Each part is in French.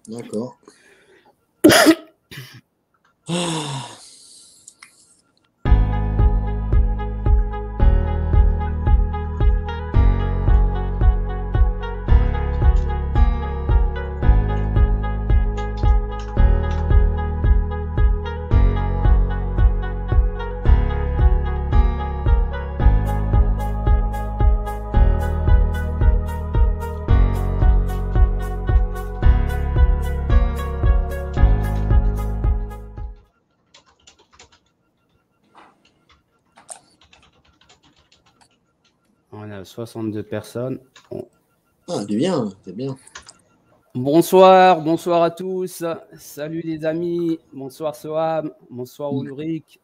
D'accord. On a 62 personnes. Bon. Ah, c'est bien, c'est bien. Bonsoir à tous. Salut les amis. Bonsoir Soham. Bonsoir Ulrich.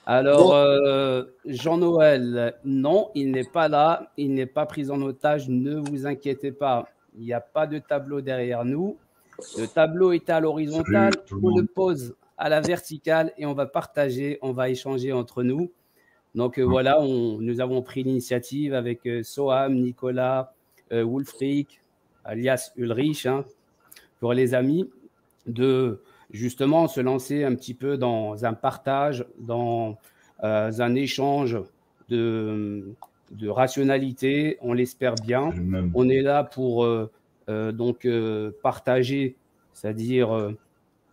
Alors, Bon. Jean-Noël, non, il n'est pas là. Il n'est pas pris en otage. Ne vous inquiétez pas. Il n'y a pas de tableau derrière nous. Le tableau est à l'horizontale. On le pose à la verticale et on va partager, on va échanger entre nous. Donc voilà, nous avons pris l'initiative avec Soham, Nicolas, Wulfric, alias Ulrich, hein, pour les amis, de justement se lancer un petit peu dans un partage, dans un échange de rationalité, on l'espère bien. On est là pour donc partager, c'est-à-dire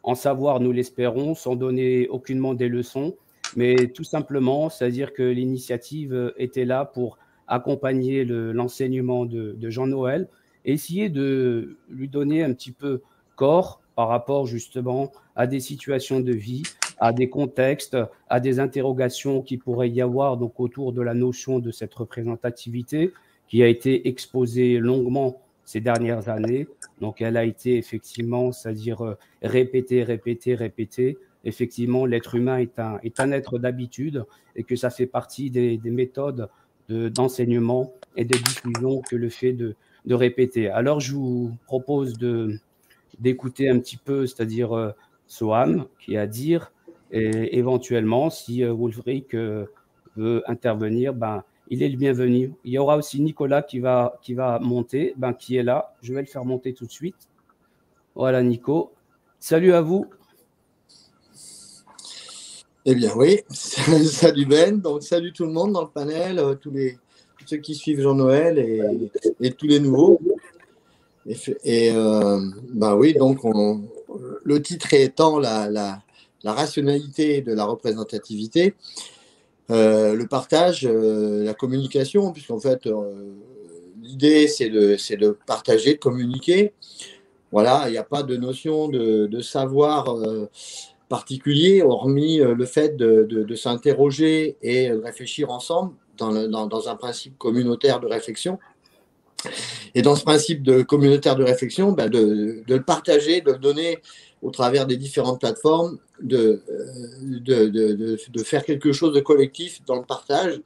en savoir, nous l'espérons, sans donner aucunement des leçons, mais tout simplement, c'est-à-dire que l'initiative était là pour accompagner l'enseignement de Jean-Noël, essayer de lui donner un petit peu corps par rapport justement à des situations de vie, à des contextes, à des interrogations qui pourraient y avoir donc autour de la notion de cette représentativité qui a été exposée longuement ces dernières années. Donc, elle a été effectivement, c'est-à-dire répétée. Effectivement, l'être humain est un être d'habitude et que ça fait partie des méthodes d'enseignement et de diffusion que le fait de répéter. Alors, je vous propose d'écouter un petit peu, c'est-à-dire Soham, qui a à dire, et éventuellement, si Wulfric veut intervenir, ben, il est le bienvenu. Il y aura aussi Nicolas qui va monter, ben, qui est là. Je vais le faire monter tout de suite. Voilà, Nico. Salut à vous. Eh bien, oui. Salut Ben. Donc, salut tout le monde dans le panel, tous ceux qui suivent Jean-Noël et tous les nouveaux. Ben oui, donc, le titre étant la rationalité de la représentativité, le partage, la communication, puisqu'en fait, l'idée, c'est de partager, de communiquer. Voilà, il n'y a pas de notion de savoir particulier, hormis le fait de s'interroger et de réfléchir ensemble dans un principe communautaire de réflexion. Et dans ce principe communautaire de réflexion, ben de le partager, de le donner au travers des différentes plateformes, de faire quelque chose de collectif dans le partage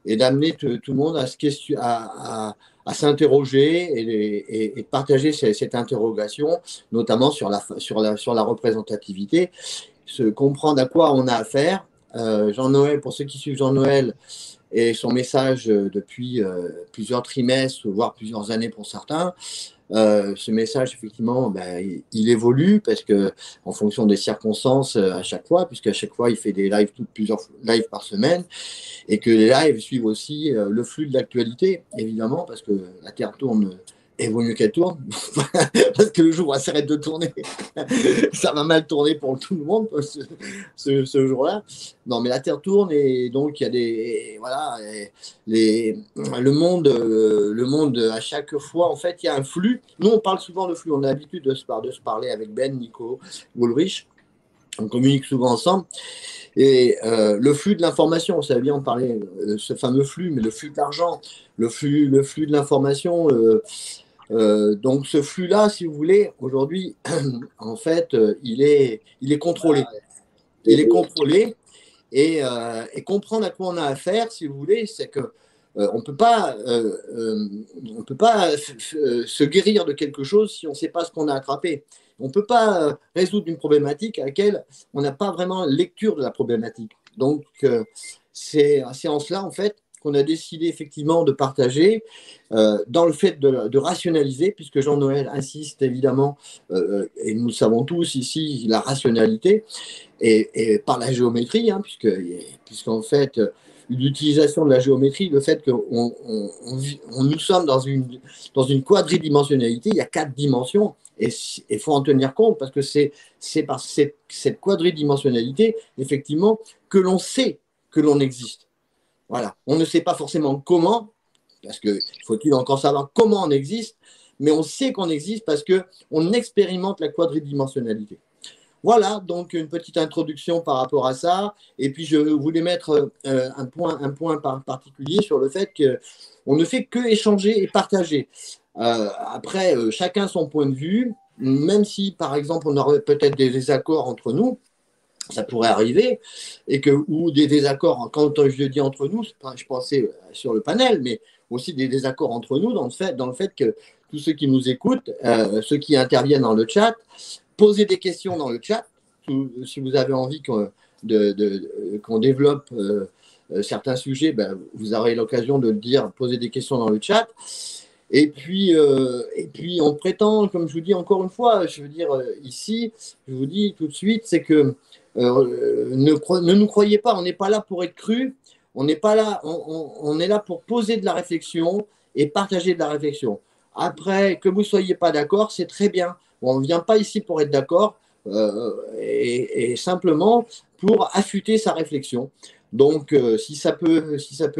et d'amener tout le monde à s'interroger et partager cette interrogation, notamment sur la représentativité, se comprendre à quoi on a affaire. Jean-Noël, pour ceux qui suivent Jean-Noël et son message depuis plusieurs trimestres, voire plusieurs années pour certains, ce message, effectivement, ben, il évolue parce que, en fonction des circonstances à chaque fois, puisqu'à chaque fois, il fait des lives, plusieurs lives par semaine, et que les lives suivent aussi le flux de l'actualité, évidemment, parce que la Terre tourne et vaut mieux qu'elle tourne, parce que le jour où elle s'arrête de tourner, ça va mal tourner pour tout le monde ce jour-là. Non, mais la Terre tourne et donc il y a le monde à chaque fois, en fait, il y a un flux. Nous, on parle souvent de flux, on a l'habitude de se parler avec Ben, Nico, Ulrich, on communique souvent ensemble. Et le flux de l'information, ça veut bien en parler, ce fameux flux, mais le flux d'argent, le flux de l'information. Donc ce flux-là, si vous voulez, aujourd'hui, en fait, il est contrôlé. Il est contrôlé et comprendre à quoi on a affaire, si vous voulez, c'est que on peut pas se guérir de quelque chose si on ne sait pas ce qu'on a attrapé. On ne peut pas résoudre une problématique à laquelle on n'a pas vraiment lecture de la problématique. Donc, c'est en cela, en fait, qu'on a décidé effectivement de partager dans le fait de rationaliser, puisque Jean-Noël insiste évidemment, et nous le savons tous ici, la rationalité, et par la géométrie, hein, puisqu'en fait, l'utilisation de la géométrie, le fait que nous sommes dans une quadridimensionnalité, il y a 4 dimensions, et il faut en tenir compte, parce que c'est par cette quadridimensionnalité, effectivement, que l'on sait que l'on existe. Voilà. On ne sait pas forcément comment, parce que faut-il encore savoir comment on existe, mais on sait qu'on existe parce qu'on expérimente la quadridimensionnalité. Voilà, donc une petite introduction par rapport à ça. Et puis, je voulais mettre un point particulier sur le fait qu'on ne fait que échanger et partager. Après, chacun son point de vue, même si, par exemple, on aurait peut-être des désaccords entre nous, ça pourrait arriver, ou des désaccords, quand je dis entre nous, je pensais sur le panel, mais aussi des désaccords entre nous dans le fait que tous ceux qui nous écoutent, ceux qui interviennent dans le chat, posez des questions dans le chat, si vous avez envie qu'on développe certains sujets, ben, vous aurez l'occasion de le dire, poser des questions dans le chat. Et puis, on prétend, comme je vous dis encore une fois, je veux dire ici, je vous dis tout de suite, c'est que ne nous croyez pas, on n'est pas là pour être cru, on n'est pas là, on est là pour poser de la réflexion et partager de la réflexion. Après, que vous ne soyez pas d'accord, c'est très bien. Bon, on ne vient pas ici pour être d'accord et simplement pour affûter sa réflexion. Donc, si ça peut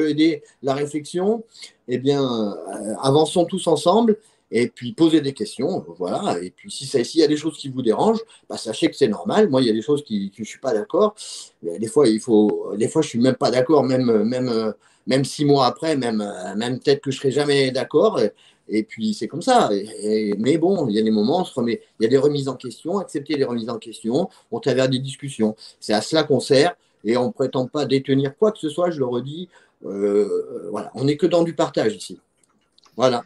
aider la réflexion, eh bien, avançons tous ensemble et puis posez des questions. Voilà. Et puis, s'il y a des choses qui vous dérangent, bah, sachez que c'est normal. Moi, il y a des choses que je ne suis pas d'accord. Des fois, je ne suis même pas d'accord, même 6 mois après, même peut-être que je ne serai jamais d'accord. Et puis, c'est comme ça. Mais bon, il y a des moments, il y a des remises en question, accepter les remises en question au travers des discussions. C'est à cela qu'on sert. Et on ne prétend pas détenir quoi que ce soit, je le redis. Voilà, on n'est que dans du partage ici. Voilà.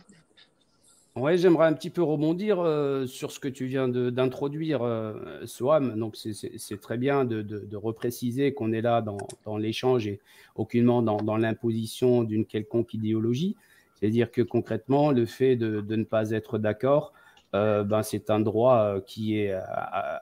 Ouais, j'aimerais un petit peu rebondir sur ce que tu viens d'introduire, Soham. Donc, c'est très bien de repréciser qu'on est là dans l'échange et aucunement dans l'imposition d'une quelconque idéologie. C'est-à-dire que concrètement, le fait de ne pas être d'accord, ben, c'est un droit qui est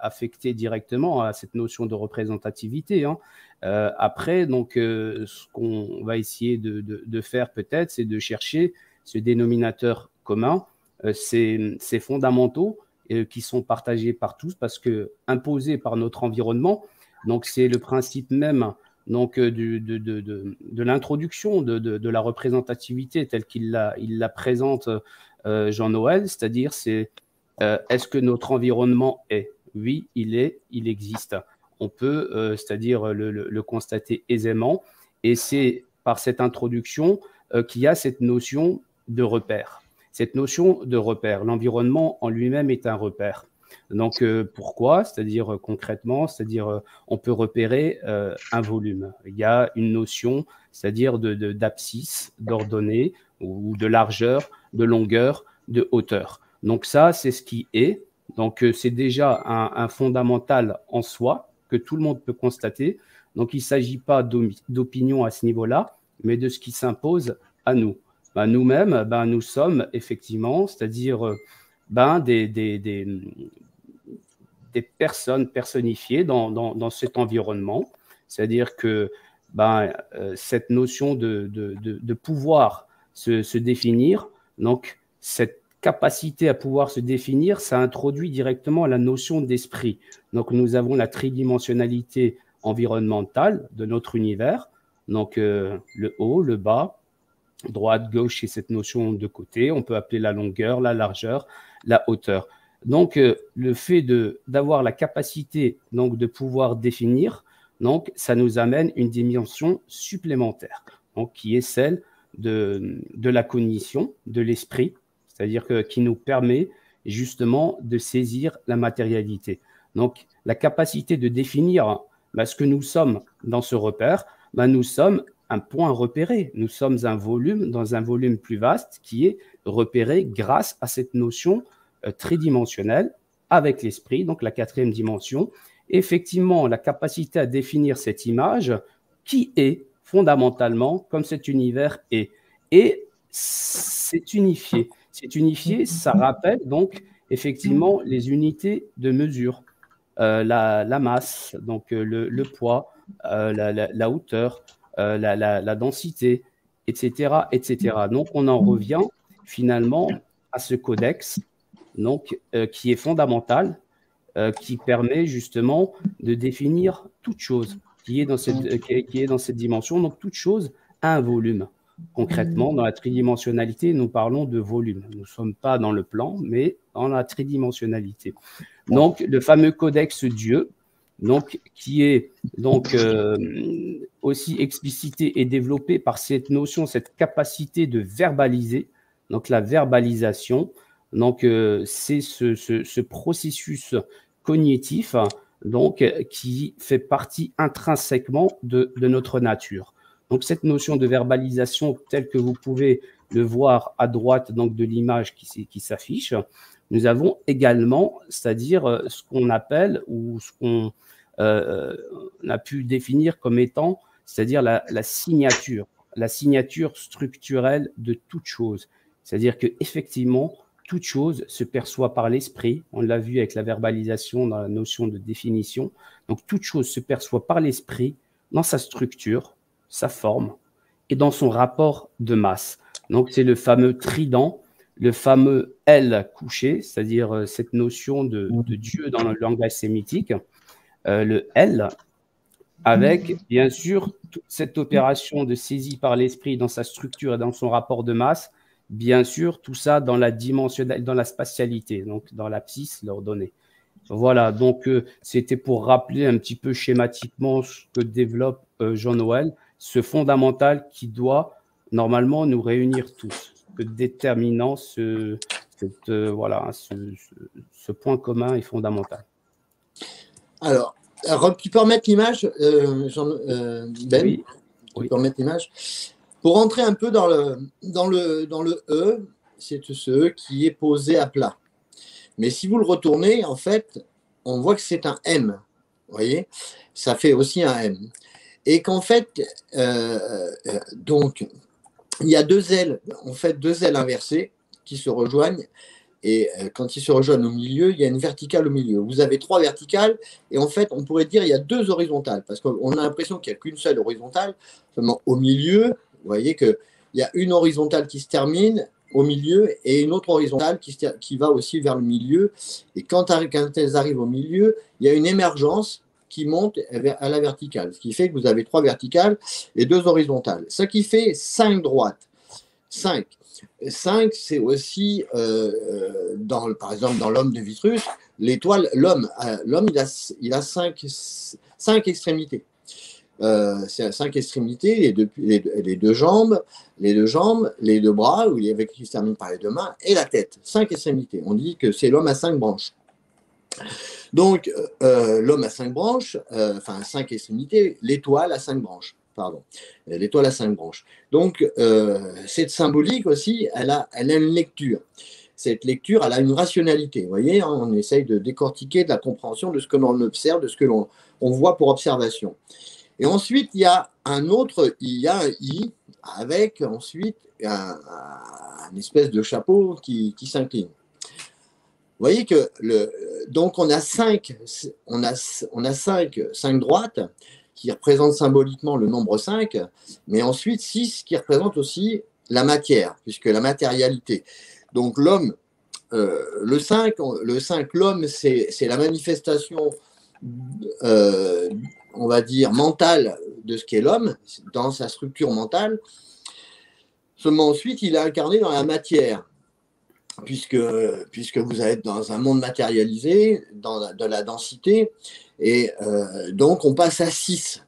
affecté directement à cette notion de représentativité, hein. Après, donc, ce qu'on va essayer de faire peut-être, c'est de chercher ce dénominateur commun, ces fondamentaux qui sont partagés par tous parce que imposés par notre environnement. Donc, c'est le principe même donc, de l'introduction de la représentativité telle qu'il la présente Jean-Noël, c'est-à-dire est-ce que notre environnement est? Oui, il existe. On peut, c'est-à-dire le constater aisément, et c'est par cette introduction qu'il y a cette notion de repère. Cette notion de repère, l'environnement en lui-même est un repère. Donc, pourquoi? C'est-à-dire concrètement, c'est-à-dire on peut repérer un volume. Il y a une notion, c'est-à-dire d'abscisse, d'ordonnée, ou de largeur, de longueur, de hauteur. Donc ça, c'est ce qui est. Donc c'est déjà un fondamental en soi que tout le monde peut constater. Donc il ne s'agit pas d'opinion à ce niveau-là, mais de ce qui s'impose à nous. Ben, nous-mêmes, ben, nous sommes effectivement, c'est-à-dire des personnes personnifiées dans cet environnement. C'est-à-dire que ben, cette notion de pouvoir se définir, donc cette capacité à pouvoir se définir, ça introduit directement la notion d'esprit. Donc nous avons la tridimensionnalité environnementale de notre univers, donc le haut, le bas, droite, gauche, et cette notion de côté. On peut appeler la longueur, la largeur, la hauteur. Donc, le fait d'avoir la capacité donc, de pouvoir définir, donc, ça nous amène une dimension supplémentaire, donc, qui est celle de la cognition, de l'esprit, c'est-à-dire qui nous permet justement de saisir la matérialité. Donc, la capacité de définir ce que nous sommes dans ce repère, nous sommes un point repéré. Nous sommes un volume dans un volume plus vaste qui est repéré grâce à cette notion tridimensionnelle avec l'esprit, donc la 4e dimension. Effectivement, la capacité à définir cette image qui est fondamentalement comme cet univers est. Et c'est unifié. C'est unifié, ça rappelle donc effectivement les unités de mesure, la masse, donc le poids, la hauteur, la densité, etc., etc. Donc on en revient finalement à ce codex donc, qui est fondamental, qui permet justement de définir toute chose qui est dans cette dimension. Donc toute chose a un volume. Concrètement, dans la tridimensionnalité, nous parlons de volume. Nous ne sommes pas dans le plan, mais dans la tridimensionnalité. Donc, le fameux codex Dieu, donc, qui est donc, aussi explicité et développé par cette notion, cette capacité de verbaliser, donc la verbalisation. Donc, c'est ce processus cognitif donc, qui fait partie intrinsèquement de notre nature. Donc, cette notion de verbalisation, telle que vous pouvez le voir à droite donc, de l'image qui s'affiche, nous avons également, c'est-à-dire ce qu'on appelle ou ce qu'on a pu définir comme étant, c'est-à-dire la signature structurelle de toute chose. C'est-à-dire qu'effectivement, toute chose se perçoit par l'esprit. On l'a vu avec la verbalisation dans la notion de définition. Donc, toute chose se perçoit par l'esprit dans sa structure, sa forme et dans son rapport de masse. Donc, c'est le fameux trident, le fameux L couché, c'est-à-dire cette notion de Dieu dans le langage sémitique, le L, avec, bien sûr, toute cette opération de saisie par l'esprit dans sa structure et dans son rapport de masse, bien sûr, tout ça dans la dans la spatialité, donc dans l'abscisse l'ordonnée. Voilà, donc c'était pour rappeler un petit peu schématiquement ce que développe Jean-Noël, ce fondamental qui doit normalement nous réunir tous, que déterminant voilà, ce point commun et fondamental. Alors, tu peux remettre l'image, Ben? Oui. Tu peux remettre l'image. Pour rentrer un peu dans le E, c'est ce E qui est posé à plat. Mais si vous le retournez, en fait, on voit que c'est un M. Vous voyez, ça fait aussi un M. Et qu'en fait, donc, il y a deux ailes, en fait, deux ailes inversées qui se rejoignent. Et quand ils se rejoignent au milieu, il y a une verticale au milieu. Vous avez trois verticales, et en fait, on pourrait dire qu'il y a deux horizontales, parce qu'on a l'impression qu'il n'y a qu'une seule horizontale. Seulement au milieu, vous voyez qu'il y a une horizontale qui se termine au milieu et une autre horizontale qui va aussi vers le milieu. Et quand elles arrivent au milieu, il y a une émergence qui monte à la verticale, ce qui fait que vous avez trois verticales et deux horizontales. Ce qui fait 5 droites. 5. 5, c'est aussi, par exemple, dans l'homme de Vitruve, l'étoile, l'homme, il a 5 extrémités. C'est 5 extrémités, les deux jambes, les deux bras, qui se terminent par les deux mains, et la tête. 5 extrémités. On dit que c'est l'homme à 5 branches. Donc, l'homme à 5 branches, 5 extrémités, l'étoile à 5 branches. Pardon, l'étoile à 5 branches. Donc, cette symbolique aussi, elle a une lecture. Cette lecture, elle a une rationalité. Vous voyez, hein, on essaye de décortiquer de la compréhension de ce que l'on observe, de ce que l'on voit pour observation. Et ensuite, il y a un I avec ensuite un espèce de chapeau qui s'incline. Vous voyez que donc on a 5 droites qui représentent symboliquement le nombre 5, mais ensuite 6 qui représentent aussi la matière, puisque la matérialité. Donc l'homme, le 5, l'homme, c'est la manifestation, on va dire, mentale de ce qu'est l'homme, dans sa structure mentale. Seulement ensuite, il est incarné dans la matière. Puisque vous êtes dans un monde matérialisé, de la densité, et donc on passe à 6.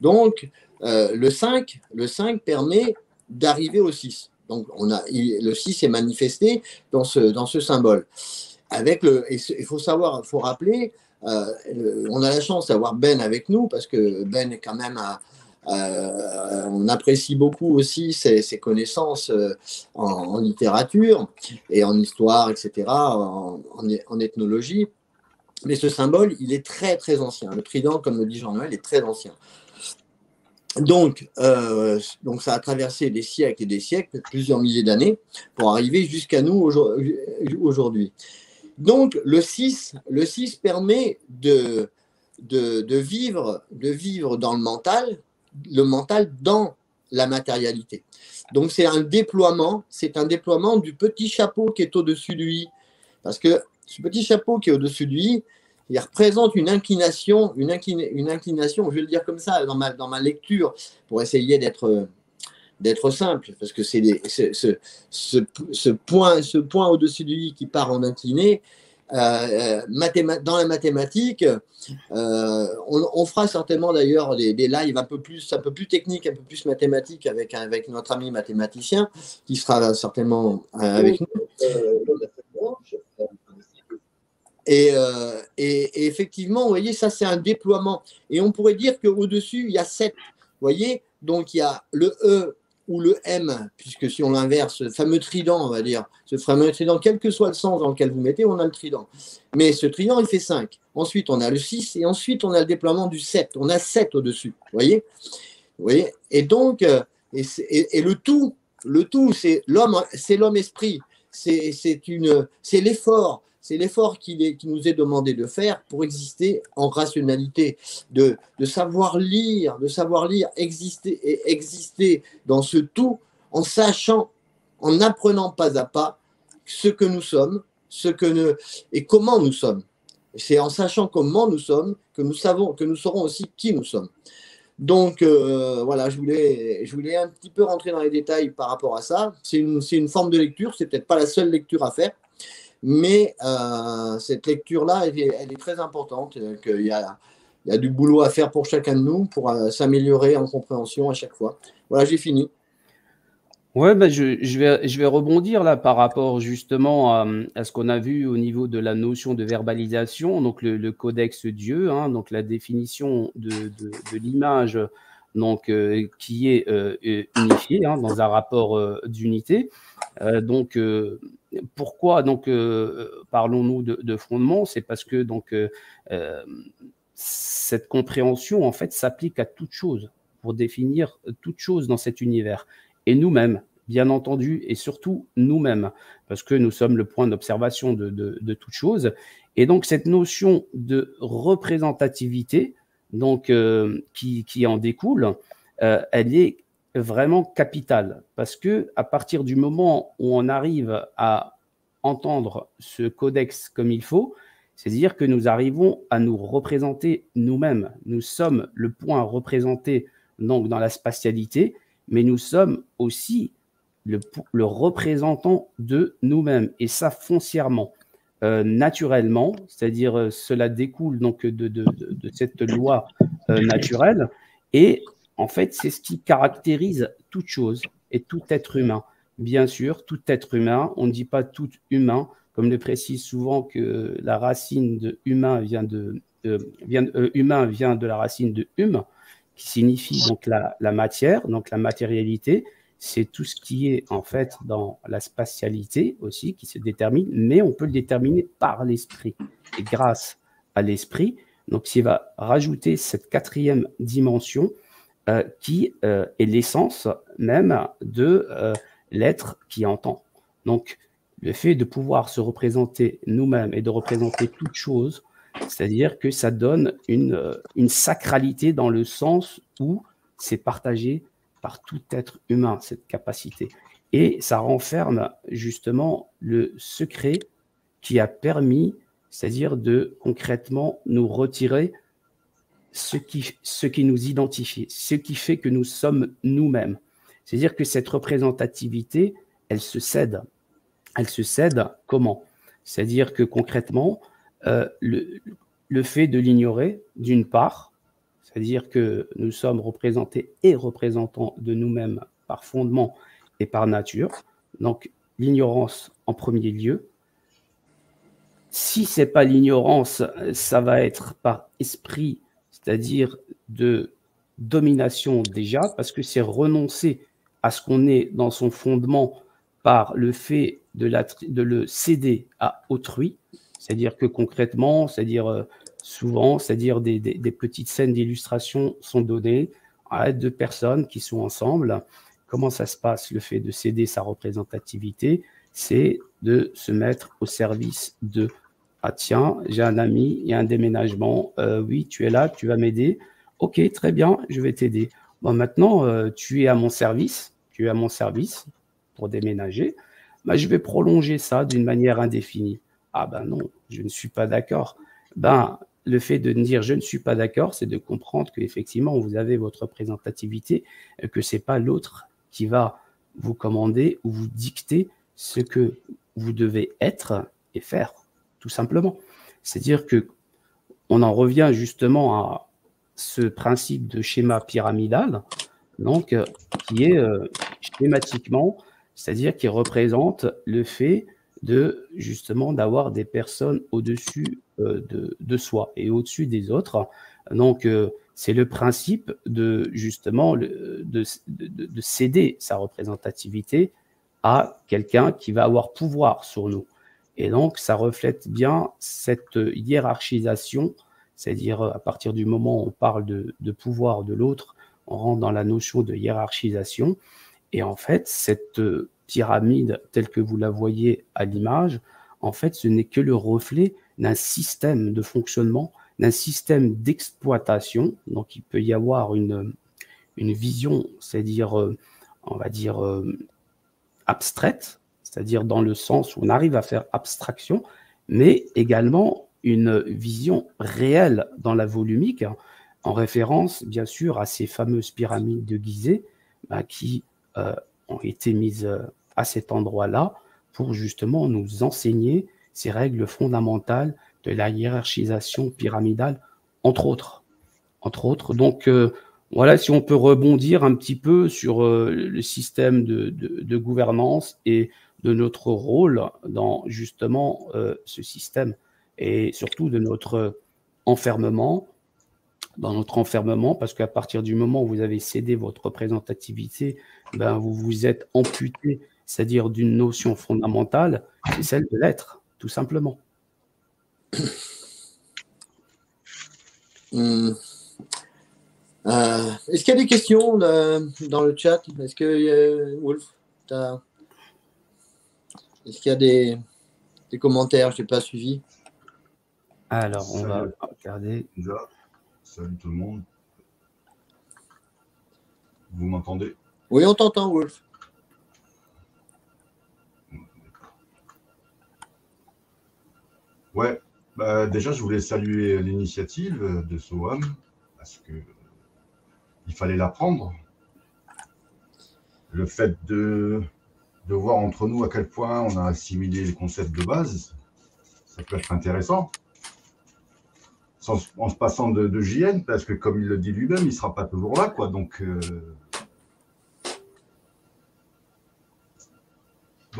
Donc, le 5 permet d'arriver au 6. Donc, le 6 est manifesté dans ce symbole. Il faut rappeler, on a la chance d'avoir Ben avec nous, parce que Ben est quand même on apprécie beaucoup aussi ses connaissances en littérature et en histoire, etc., en ethnologie. Mais ce symbole, il est très, très ancien. Le trident, comme le dit Jean-Noël, est très ancien. Donc, ça a traversé des siècles et des siècles, plusieurs milliers d'années, pour arriver jusqu'à nous aujourd'hui. Donc, le 6 permet de vivre dans le mental dans la matérialité. Donc, c'est un déploiement du petit chapeau qui est au-dessus de lui. Parce que ce petit chapeau qui est au-dessus de lui, il représente une inclination, je vais le dire comme ça dans ma lecture, pour essayer d'être simple, parce que c'est ce point au-dessus de lui qui part en incliné. Dans la mathématique, on fera certainement d'ailleurs des lives un peu plus techniques, un peu plus mathématiques avec notre ami mathématicien qui sera certainement avec nous. Et effectivement, vous voyez, ça c'est un déploiement. Et on pourrait dire qu'au-dessus, il y a 7. Vous voyez, donc il y a le E ou le M, puisque si on l'inverse, ce fameux trident, on va dire, ce fameux trident, quel que soit le sens dans lequel vous mettez, on a le trident. Mais ce trident, il fait 5. Ensuite, on a le 6 et ensuite, on a le déploiement du 7. On a 7 au-dessus, vous voyez. Et donc, et le tout, c'est l'homme-esprit. C'est l'effort. C'est l'effort qui nous est demandé de faire pour exister en rationalité, de savoir lire, exister dans ce tout en sachant, en apprenant pas à pas ce que nous sommes, et comment nous sommes. C'est en sachant comment nous sommes que nous saurons aussi qui nous sommes. Donc voilà, je voulais un petit peu rentrer dans les détails par rapport à ça. C'est une forme de lecture, c'est peut-être pas la seule lecture à faire. Mais cette lecture-là, elle est très importante. Il y a du boulot à faire pour chacun de nous, pour s'améliorer en compréhension à chaque fois. Voilà, j'ai fini. Ouais, ben je vais rebondir là par rapport justement à ce qu'on a vu au niveau de la notion de verbalisation, donc le codex Dieu, hein, donc la définition de l'image, donc qui est unifiée hein, dans un rapport d'unité. Donc pourquoi donc parlons-nous de fondement? C'est parce que donc cette compréhension en fait s'applique à toute chose pour définir toute chose dans cet univers. Et nous-mêmes, bien entendu, et surtout nous-mêmes, parce que nous sommes le point d'observation de toute chose. Et donc, cette notion de représentativité, donc, qui en découle, elle est vraiment capitale, parce que à partir du moment où on arrive à entendre ce codex comme il faut, c'est-à-dire que nous arrivons à nous représenter nous-mêmes. Nous sommes le point représenté donc dans la spatialité, mais nous sommes aussi le représentant de nous-mêmes, et ça foncièrement, naturellement, c'est-à-dire cela découle donc de cette loi naturelle, et en fait c'est ce qui caractérise toute chose et tout être humain. Bien sûr, tout être humain, on ne dit pas tout humain, comme le précise souvent que la racine de humain vient de la racine de qui signifie donc la matière, donc la matérialité. C'est tout ce qui est en fait dans la spatialité aussi qui se détermine, mais on peut le déterminer par l'esprit. Et grâce à l'esprit, donc s'il va rajouter cette quatrième dimension qui est l'essence même de l'être qui entend. Donc le fait de pouvoir se représenter nous-mêmes et de représenter toute chose, c'est-à-dire que ça donne une sacralité dans le sens où c'est partagé par tout être humain, cette capacité. Et ça renferme justement le secret qui a permis, c'est-à-dire de concrètement nous retirer ce qui nous identifie, ce qui fait que nous sommes nous-mêmes. C'est-à-dire que cette représentativité, elle se cède. Elle se cède comment? C'est-à-dire que concrètement, le fait de l'ignorer, d'une part, c'est-à-dire que nous sommes représentés et représentants de nous-mêmes par fondement et par nature. Donc, l'ignorance en premier lieu. Si ce n'est pas l'ignorance, ça va être par esprit, c'est-à-dire de domination déjà, parce que c'est renoncer à ce qu'on est dans son fondement par le fait de le céder à autrui. C'est-à-dire que concrètement, c'est-à-dire souvent, c'est-à-dire des petites scènes d'illustration sont données à deux personnes qui sont ensemble. Comment ça se passe? Le fait de céder sa représentativité, c'est de se mettre au service de « Ah tiens, j'ai un ami, il y a un déménagement, oui, tu es là, tu vas m'aider. Ok, très bien, je vais t'aider. Bon, maintenant, tu es à mon service pour déménager. Ben, je vais prolonger ça d'une manière indéfinie. Ah ben non, je ne suis pas d'accord. Ben, le fait de dire je ne suis pas d'accord, c'est de comprendre qu'effectivement, vous avez votre représentativité, et que ce n'est pas l'autre qui va vous commander ou vous dicter ce que vous devez être et faire, tout simplement. C'est-à-dire que on en revient justement à ce principe de schéma pyramidal, donc qui est schématiquement, c'est-à-dire qui représente le fait de justement d'avoir des personnes au-dessus de soi et au-dessus des autres. Donc c'est le principe de justement de céder sa représentativité à quelqu'un qui va avoir pouvoir sur nous. Et donc ça reflète bien cette hiérarchisation, c'est-à-dire à partir du moment où on parle de pouvoir de l'autre, on rentre dans la notion de hiérarchisation. Et en fait, cette pyramide telle que vous la voyez à l'image, en fait, ce n'est que le reflet d'un système de fonctionnement, d'un système d'exploitation. Donc, il peut y avoir une vision, c'est-à-dire, on va dire, abstraite, c'est-à-dire dans le sens où on arrive à faire abstraction, mais également une vision réelle dans la volumique, en référence, bien sûr, à ces fameuses pyramides de Gizeh qui ont été mises à cet endroit-là pour justement nous enseigner ces règles fondamentales de la hiérarchisation pyramidale, entre autres. Entre autres. Donc, voilà, si on peut rebondir un petit peu sur le système de gouvernance et de notre rôle dans justement ce système et surtout de notre enfermement, dans notre enfermement, parce qu'à partir du moment où vous avez cédé votre représentativité, ben, vous vous êtes amputé, c'est-à-dire d'une notion fondamentale, c'est celle de l'être, tout simplement. Est-ce qu'il y a des questions dans le chat? Est-ce que, Wolf, est-ce qu'il y a des commentaires? Je n'ai pas suivi. Alors, on va regarder. Déjà, salut tout le monde. Vous m'entendez? Oui, on t'entend, Wolf. Ouais, bah, déjà, je voulais saluer l'initiative de Soham, parce que il fallait la prendre. Le fait de voir entre nous à quel point on a assimilé les concepts de base, ça peut être intéressant. En se passant de JN, parce que comme il le dit lui-même, il ne sera pas toujours là, quoi. Donc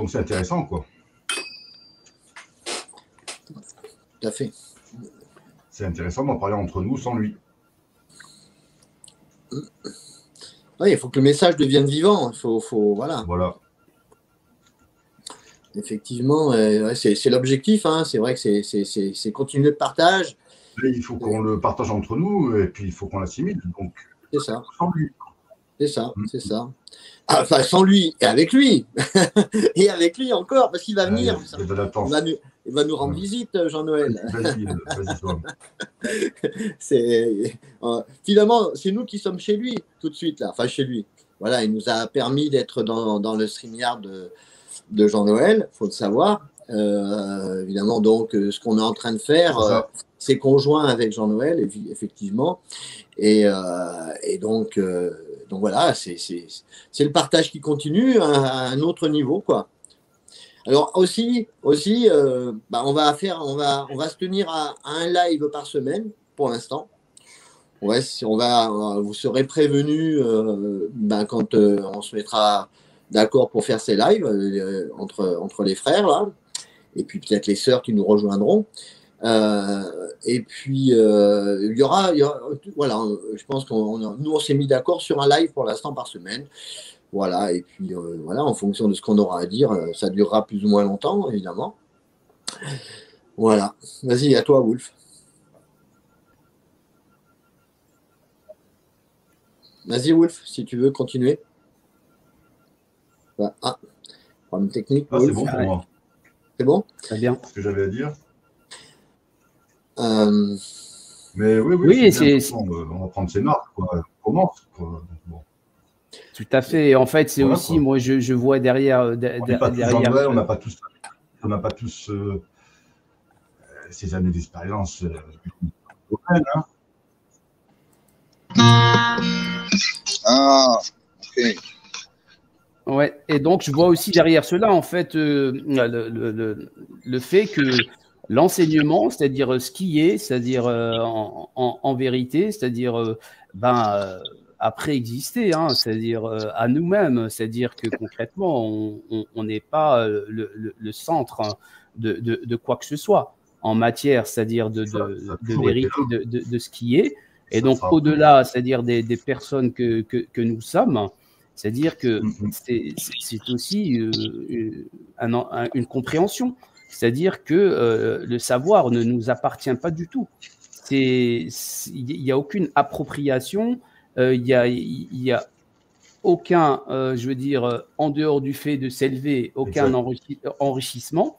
c'est intéressant, quoi. Tout à fait. C'est intéressant d'en parler entre nous sans lui. Oui, il faut que le message devienne vivant. Voilà. Voilà. Effectivement, c'est l'objectif. Hein. C'est vrai que c'est continuer le partage. Et il faut qu'on le partage entre nous et puis il faut qu'on l'assimile. Donc, c'est ça. Sans lui. C'est ça, c'est ça. Ah, enfin, sans lui, et avec lui. Et avec lui encore, parce qu'il va venir. Il va nous rendre visite, Jean-Noël. Vas-y, toi. Finalement, c'est nous qui sommes chez lui, tout de suite, là. Enfin, chez lui. Voilà, il nous a permis d'être dans le StreamYard de Jean-Noël, il faut le savoir. Évidemment, donc, ce qu'on est en train de faire, c'est conjoint avec Jean-Noël, effectivement. Et donc voilà, c'est le partage qui continue à un autre niveau, quoi. Alors aussi on va se tenir à un live par semaine pour l'instant. Vous serez prévenus quand on se mettra d'accord pour faire ces lives entre les frères là, et puis peut-être les sœurs qui nous rejoindront. Et puis il y aura voilà, je pense nous on s'est mis d'accord sur un live pour l'instant par semaine. Voilà, et puis voilà, en fonction de ce qu'on aura à dire, ça durera plus ou moins longtemps, évidemment. Voilà. Vas-y, à toi, Wolf. Vas-y, Wolf, si tu veux continuer. Ah, problème technique. Ah, c'est bon pour moi. C'est bon? Très bien. C'est ce que j'avais à dire. Euh, Mais oui, Oui, c'est bien. On va prendre ses marques, quoi. On commence, quoi. Bon. Tout à fait. En fait, c'est Voilà, aussi, quoi. moi, je vois derrière. On n'est pas tous Jean Noël, on n'a pas tous ces années d'expérience européenne, hein. Ah, ok. Ouais. Et donc, je vois aussi derrière cela, en fait, le fait que l'enseignement, c'est-à-dire ce qui est, c'est-à-dire en vérité, c'est-à-dire après exister, hein, c'est-à-dire à nous-mêmes, c'est-à-dire que concrètement, on n'est pas le centre, hein, de quoi que ce soit en matière, c'est-à-dire de vérité de ce qui est. Et donc, au-delà, c'est-à-dire des personnes que nous sommes, c'est-à-dire que c'est aussi une compréhension. C'est-à-dire que le savoir ne nous appartient pas du tout. Il n'y a aucune appropriation, il y a aucun, je veux dire, en dehors du fait de s'élever, aucun enrichissement.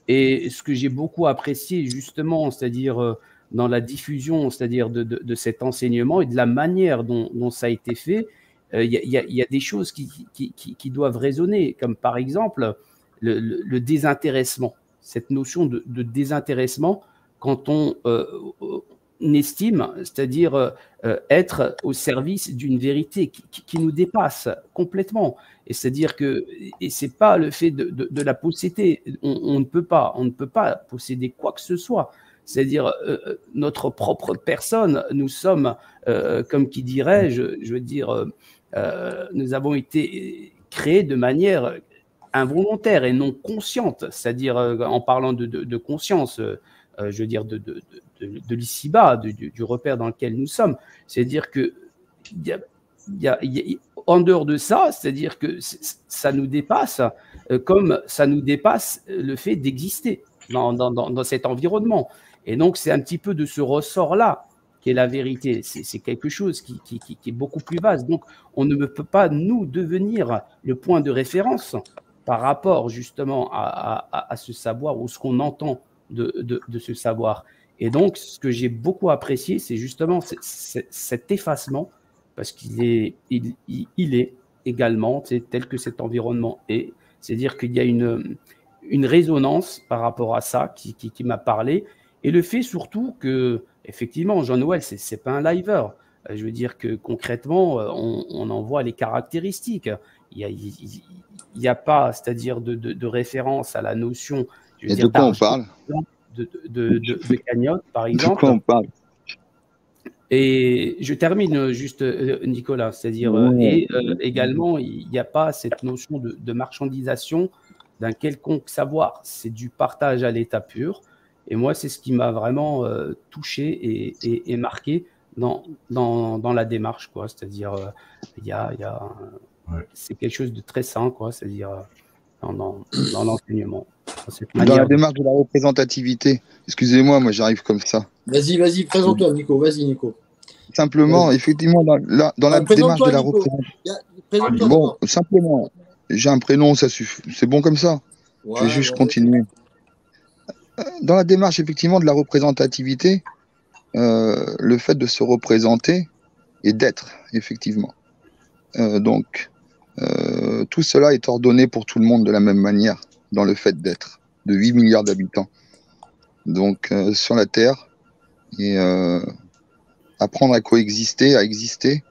Et ce que j'ai beaucoup apprécié justement, c'est-à-dire dans la diffusion, c'est-à-dire de cet enseignement et de la manière dont ça a été fait, il y a des choses qui doivent résonner, comme par exemple le désintéressement, cette notion de désintéressement quand on estime, c'est-à-dire être au service d'une vérité qui nous dépasse complètement. Et c'est-à-dire que, et c'est pas le fait de la posséder, on ne peut pas posséder quoi que ce soit. C'est-à-dire notre propre personne, nous sommes, comme qui dirait, je veux dire, nous avons été créés de manière involontaire et non consciente, c'est-à-dire en parlant de conscience, je veux dire de l'ici-bas, du repère dans lequel nous sommes. C'est-à-dire que en dehors de ça, c'est-à-dire que ça nous dépasse, comme ça nous dépasse le fait d'exister dans cet environnement. Et donc, c'est un petit peu de ce ressort-là qui est la vérité. C'est quelque chose qui est beaucoup plus vaste. Donc, on ne peut pas, nous, devenir le point de référence par rapport justement à ce savoir ou ce qu'on entend de ce savoir. Et donc, ce que j'ai beaucoup apprécié, c'est justement cet effacement, parce qu'il est, il est également tel que cet environnement est. C'est-à-dire qu'il y a une résonance par rapport à ça qui m'a parlé. Et le fait surtout que, effectivement, Jean-Noël, c'est pas un liveur. Je veux dire que concrètement, on en voit les caractéristiques. Il n'y a pas, c'est-à-dire de référence à la notion, je veux Et de dire, quoi on d'argent, parle? de cagnotte, par De exemple. quoi on parle? Et je termine juste, Nicolas, c'est-à-dire, également, il n'y a pas cette notion de marchandisation d'un quelconque savoir. C'est du partage à l'état pur. Et moi, c'est ce qui m'a vraiment touché et marqué dans la démarche, quoi. C'est-à-dire, c'est quelque chose de très sain, quoi. C'est-à-dire, dans l'enseignement. Dans la démarche de la représentativité, excusez-moi, moi j'arrive comme ça. Vas-y, présente-toi, Nico. Vas-y, Nico. Simplement, effectivement, dans la démarche de la représentation. Bon, simplement, j'ai un prénom, ça suffit. C'est bon comme ça. Je vais juste continuer. Dans la démarche, effectivement, de la représentativité, le fait de se représenter et d'être, effectivement. Donc, tout cela est ordonné pour tout le monde de la même manière, dans le fait d'être, de 8 milliards d'habitants. Donc, sur la Terre, et apprendre à coexister, à exister,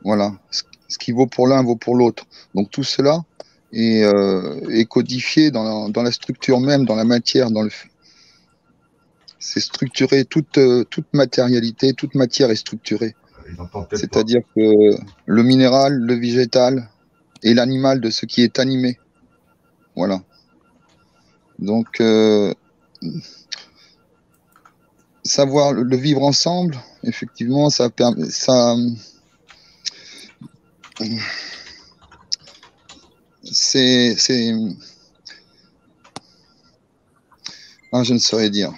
voilà. Ce qui vaut pour l'un vaut pour l'autre. Donc, tout cela est codifié dans la structure même, dans la matière, dans le fait. C'est structuré, toute matérialité, toute matière est structurée. C'est-à-dire que le minéral, le végétal et l'animal de ce qui est animé. Voilà. Donc, savoir le vivre ensemble, effectivement, ça permet. C'est. Ah, je ne saurais dire.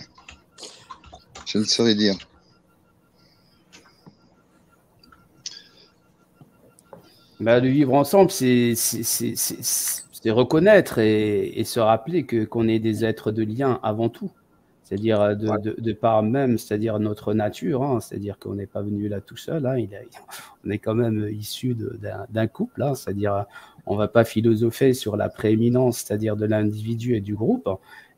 Je ne saurais dire. Bah, le vivre ensemble, c'est reconnaître et se rappeler qu'on est des êtres de lien avant tout. C'est-à-dire de par même, c'est-à-dire notre nature, hein, c'est-à-dire qu'on n'est pas venu là tout seul, hein, on est quand même issu d'un couple, hein, c'est-à-dire on ne va pas philosopher sur la prééminence, c'est-à-dire de l'individu et du groupe,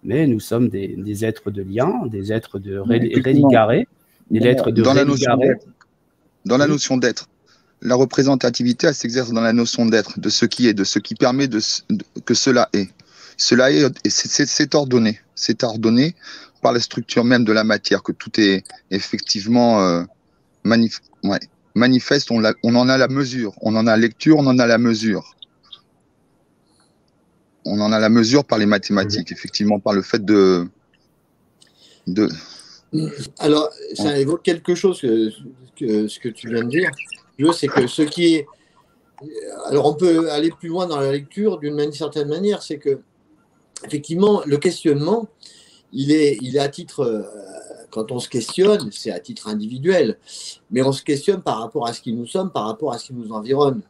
mais nous sommes des êtres de lien, des êtres de religarés, des êtres de religarés. Dans la notion d'être, la représentativité, elle s'exerce dans la notion d'être, de ce qui est, de ce qui permet que cela est. Cela est, c'est ordonné. C'est ordonné par la structure même de la matière, que tout est effectivement manifeste. On en a la mesure. On en a lecture, on en a la mesure. On en a la mesure par les mathématiques, effectivement, par le fait de... Alors, ça évoque quelque chose ce que tu viens de dire. C'est que ce qui est... Alors, on peut aller plus loin dans la lecture d'une certaine manière, c'est que, effectivement, le questionnement, il est à titre... Quand on se questionne, c'est à titre individuel, mais on se questionne par rapport à ce qui nous sommes, par rapport à ce qui nous environne.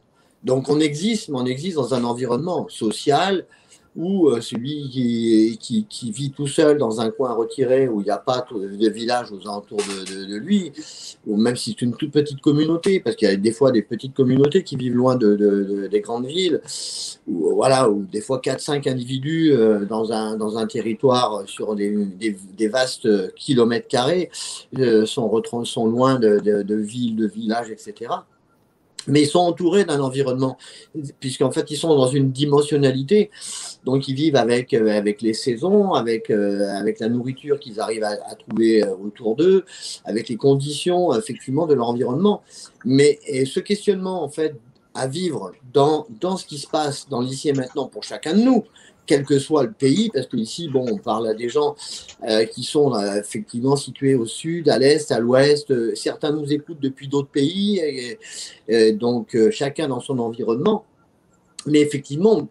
Donc, on existe, mais on existe dans un environnement social, ou celui qui vit tout seul dans un coin retiré où il n'y a pas de village aux alentours de lui, ou même si c'est une toute petite communauté, parce qu'il y a des fois des petites communautés qui vivent loin des grandes villes, ou des fois 4-5 individus dans un territoire sur des vastes kilomètres carrés sont loin de villes, de villages, etc. Mais ils sont entourés d'un environnement, puisqu'en fait, ils sont dans une dimensionnalité. Donc, ils vivent avec les saisons, avec la nourriture qu'ils arrivent à trouver autour d'eux, avec les conditions, effectivement, de leur environnement. Mais ce questionnement, en fait, à vivre dans ce qui se passe dans l'ici et maintenant pour chacun de nous, quel que soit le pays, parce qu'ici, on parle à des gens qui sont effectivement situés au sud, à l'est, à l'ouest. Certains nous écoutent depuis d'autres pays, donc chacun dans son environnement. Mais effectivement,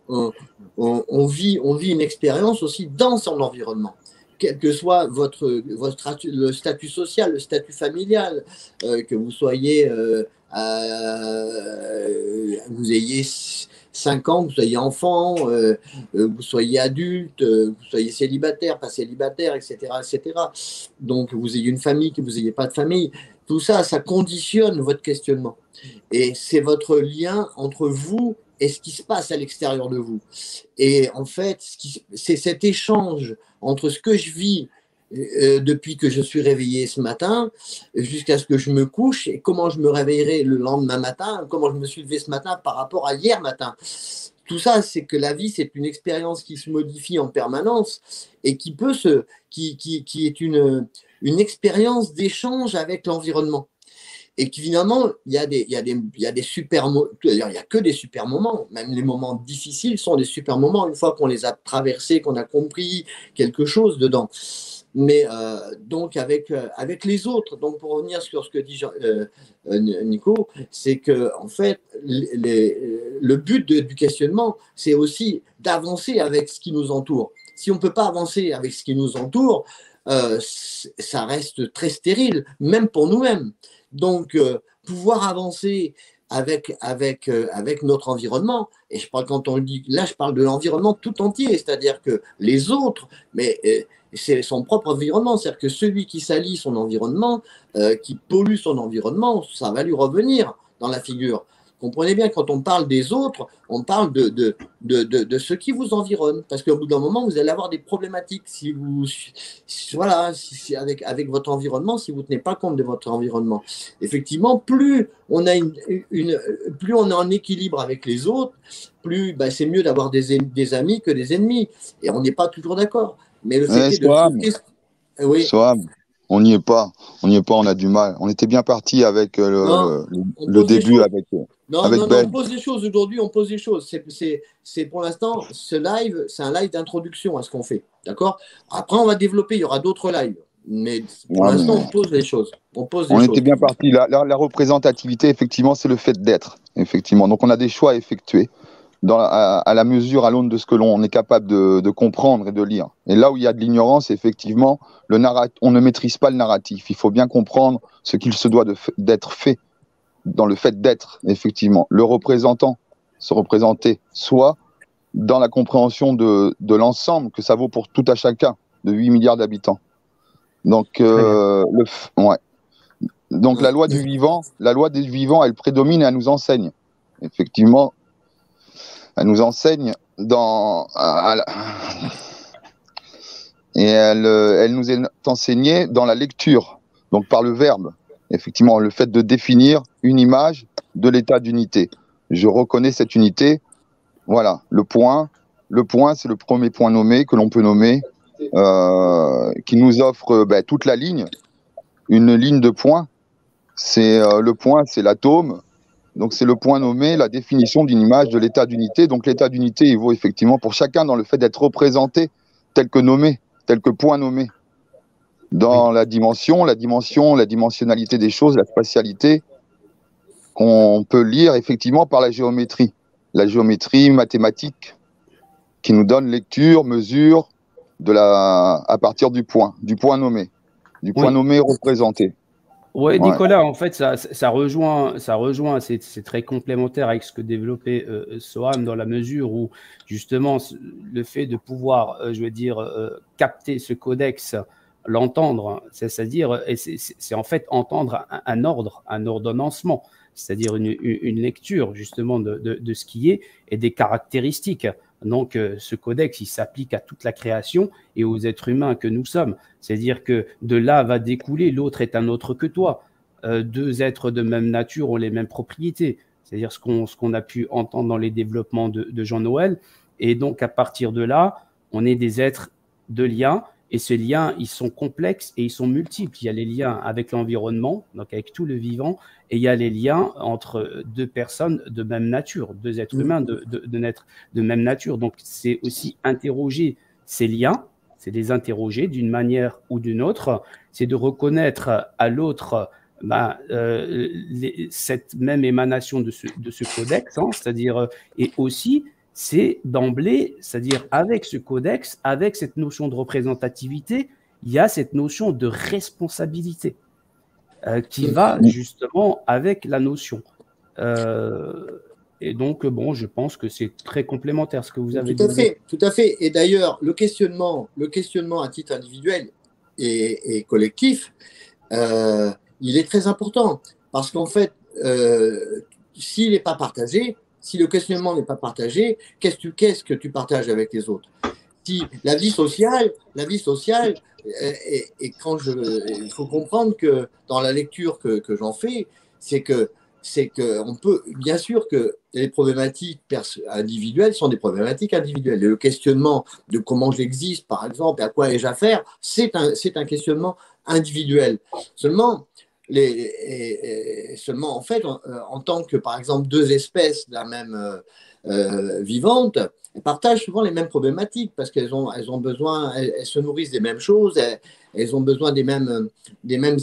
on vit une expérience aussi dans son environnement. Quel que soit le statut social, le statut familial, que vous soyez, vous ayez 5 ans, que vous soyez enfant, vous soyez adulte, vous soyez célibataire, pas célibataire, etc., etc. Donc, vous ayez une famille, que vous n'ayez pas de famille. Tout ça, ça conditionne votre questionnement. Et c'est votre lien entre vous et ce qui se passe à l'extérieur de vous. Et en fait, c'est cet échange entre ce que je vis depuis que je suis réveillé ce matin jusqu'à ce que je me couche et comment je me réveillerai le lendemain matin, comment je me suis levé ce matin par rapport à hier matin. Tout ça, c'est que la vie, c'est une expérience qui se modifie en permanence et qui est une expérience d'échange avec l'environnement. Et qui finalement, il y a des super moments, d'ailleurs, il n'y a que des super moments, même les moments difficiles sont des super moments une fois qu'on les a traversés, qu'on a compris quelque chose dedans. Mais donc avec les autres, donc pour revenir sur ce que dit Nico, c'est que en fait le but du questionnement, c'est aussi d'avancer avec ce qui nous entoure. Si on ne peut pas avancer avec ce qui nous entoure, ça reste très stérile, même pour nous-mêmes. Donc pouvoir avancer avec notre environnement, et quand on le dit, là je parle de l'environnement tout entier, c'est-à-dire que les autres, mais c'est son propre environnement, c'est-à-dire que celui qui salit son environnement, qui pollue son environnement, ça va lui revenir dans la figure. Comprenez bien, quand on parle des autres, on parle de ce qui vous environne. Parce qu'au bout d'un moment, vous allez avoir des problématiques. Avec votre environnement, si vous ne tenez pas compte de votre environnement. Effectivement, plus on a plus on est en équilibre avec les autres, plus c'est mieux d'avoir des amis que des ennemis. Et on n'est pas toujours d'accord. Mais le fait oui. On n'y est pas, on a du mal. On était bien parti avec le début avec Ben. On pose des choses aujourd'hui, on pose des choses. C'est pour l'instant, ce live, c'est un live d'introduction à ce qu'on fait, d'accord? Après, on va développer, il y aura d'autres lives. Mais pour l'instant, on pose les choses. On était bien parti. La représentativité, effectivement, c'est le fait d'être, effectivement. Donc, on a des choix à effectuer à la mesure, à l'aune de ce que l'on est capable de comprendre et de lire. Et là où il y a de l'ignorance, effectivement, on ne maîtrise pas le narratif. Il faut bien comprendre ce qu'il se doit d'être fait dans le fait d'être, effectivement. Le représentant, se représenter soi, dans la compréhension de l'ensemble que ça vaut pour tout à chacun de 8 milliards d'habitants. Donc, ouais. Donc la loi du vivant, elle prédomine et elle nous enseigne. Effectivement, elle nous enseigne et elle nous est enseignée dans la lecture, donc par le verbe. Effectivement, le fait de définir une image de l'état d'unité. Je reconnais cette unité. Voilà, le point, c'est le premier point nommé que l'on peut nommer, qui nous offre toute la ligne, une ligne de points. C'est le point, c'est l'atome. Donc c'est le point nommé, la définition d'une image de l'état d'unité. Donc l'état d'unité, il vaut effectivement pour chacun dans le fait d'être représenté tel que nommé, tel que point nommé. Dans la dimensionnalité des choses, la spatialité, qu'on peut lire effectivement par la géométrie mathématique, qui nous donne lecture, mesure à partir du point nommé, nommé représenté. Oui, Nicolas, en fait, ça rejoint, c'est très complémentaire avec ce que développait Soham, dans la mesure où, justement, le fait de pouvoir, capter ce codex, l'entendre, c'est-à-dire, c'est en fait entendre un ordonnancement, c'est-à-dire une lecture, justement, de ce qui est et des caractéristiques. Donc, ce codex, il s'applique à toute la création et aux êtres humains que nous sommes. C'est-à-dire que de là va découler l'autre est un autre que toi. Deux êtres de même nature ont les mêmes propriétés. C'est-à-dire ce qu'on a pu entendre dans les développements de Jean-Noël. Et donc, à partir de là, on est des êtres de liens. Et ces liens, ils sont complexes et ils sont multiples. Il y a les liens avec l'environnement, donc avec tout le vivant, et il y a les liens entre deux personnes de même nature, deux êtres humains de même nature. Donc, c'est aussi interroger ces liens, c'est les interroger d'une manière ou d'une autre, c'est de reconnaître à l'autre cette même émanation de ce codex, hein, c'est-à-dire, et aussi, c'est d'emblée, c'est-à-dire avec ce codex, avec cette notion de représentativité, il y a cette notion de responsabilité qui va justement avec la notion. Et donc, bon, je pense que c'est très complémentaire ce que vous avez dit. Tout à fait. Et d'ailleurs, le questionnement à titre individuel et collectif, il est très important. Parce qu'en fait, s'il n'est pas partagé, si le questionnement n'est pas partagé, qu'est-ce que tu partages avec les autres? Si la vie sociale, et il faut comprendre que dans la lecture que j'en fais, c'est que on peut, bien sûr que les problématiques individuelles sont des problématiques individuelles. Et le questionnement de comment j'existe, par exemple, et à quoi ai-je affaire, c'est un questionnement individuel. Seulement, en fait, en tant que, par exemple, deux espèces de la même vivante, elles partagent souvent les mêmes problématiques parce qu'elles ont besoin, elles se nourrissent des mêmes choses, elles ont besoin des mêmes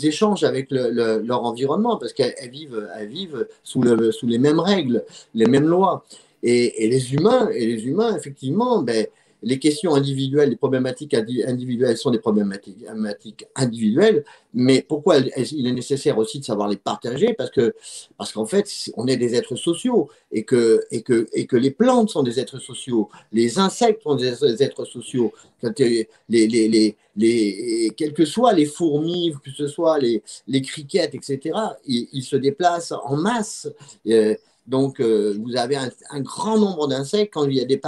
échanges avec leur environnement parce qu'elles vivent sous les mêmes règles, les mêmes lois. Et les humains, effectivement, les questions individuelles, les problématiques individuelles sont des problématiques individuelles, mais pourquoi il est nécessaire aussi de savoir les partager? Parce qu'en fait, on est des êtres sociaux et que les plantes sont des êtres sociaux, les insectes sont des êtres sociaux, quels que soient les fourmis, que ce soit les criquettes, etc., ils se déplacent en masse. Donc, vous avez un grand nombre d'insectes. Quand il y a les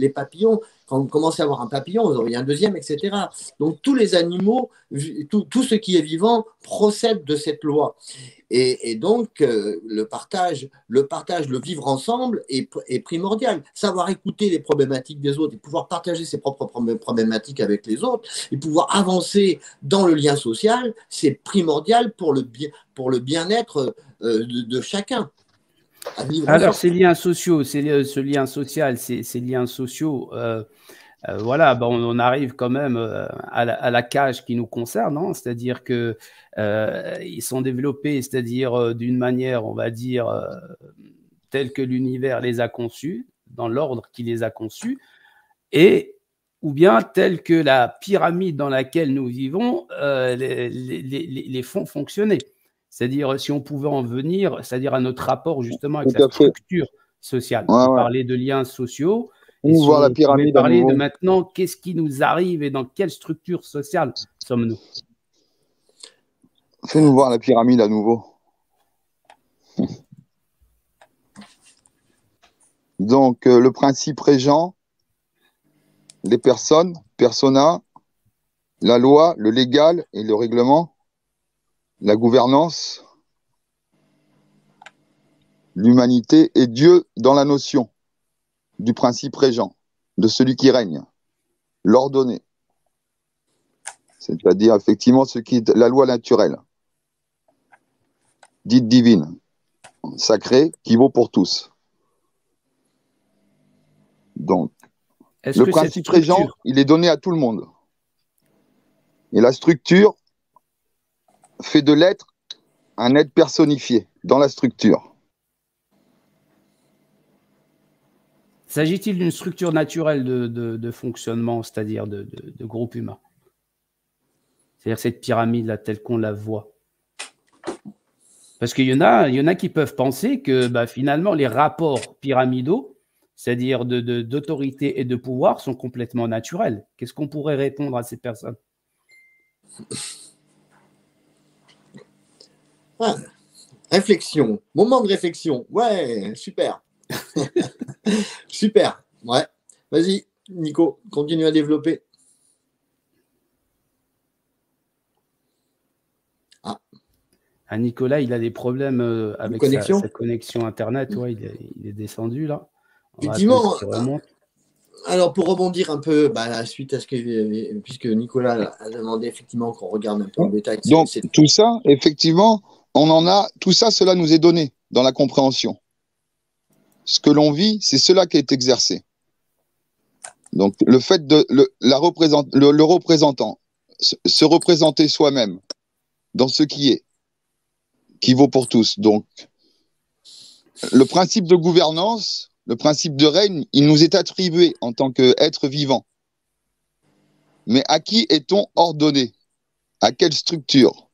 papillons, quand vous commencez à avoir un papillon, vous aurez un deuxième, etc. Donc, tous les animaux, tout ce qui est vivant procède de cette loi. Et donc, le partage, le vivre ensemble est primordial. Savoir écouter les problématiques des autres et pouvoir partager ses propres problématiques avec les autres et pouvoir avancer dans le lien social, c'est primordial pour le bien-être de chacun. Alors, ces liens sociaux, ce lien social, ces liens sociaux, voilà, bon, on arrive quand même à la cage qui nous concerne, hein, c'est-à-dire que ils sont développés, c'est-à-dire d'une manière, on va dire, telle que l'univers les a conçus, dans l'ordre qui les a conçus, ou bien telle que la pyramide dans laquelle nous vivons les font fonctionner. c'est-à-dire si on pouvait en venir, c'est-à-dire à notre rapport justement avec la structure sociale. On parlait de liens sociaux. Et si voir la pyramide parler de maintenant, qu'est-ce qui nous arrive et dans quelle structure sociale sommes-nous? Fais-nous voir la pyramide à nouveau. Donc, le principe régent, les personnes, persona, la loi, le légal et le règlement, la gouvernance, l'humanité et Dieu dans la notion du principe régent, de celui qui règne, l'ordonné. C'est-à-dire, effectivement, ce qui est la loi naturelle, dite divine, sacrée, qui vaut pour tous. Donc, le principe régent, il est donné à tout le monde. Et la structure fait de l'être un être personnifié dans la structure. S'agit-il d'une structure naturelle de fonctionnement, c'est-à-dire de groupe humain? C'est-à-dire cette pyramide-là, telle qu'on la voit? Parce qu'il y en a qui peuvent penser que finalement, les rapports pyramidaux, c'est-à-dire d'autorité et de pouvoir, sont complètement naturels. Qu'est-ce qu'on pourrait répondre à ces personnes? Réflexion, moment de réflexion. Ouais, super. Super, ouais. Vas-y, Nico, continue à développer. Nicolas, il a des problèmes avec sa connexion Internet. Ouais, il est descendu là. Effectivement. Alors, pour rebondir un peu, suite à ce que, puisque Nicolas a demandé effectivement qu'on regarde un peu en détail. Donc, tout ça, effectivement, tout ça, cela nous est donné dans la compréhension. Ce que l'on vit, c'est cela qui est exercé. Donc, le fait de le représentant, se représenter soi-même dans ce qui vaut pour tous. Donc, le principe de gouvernance, le principe de règne, il nous est attribué en tant qu'être vivant. Mais à qui est-on ordonné? À quelle structure?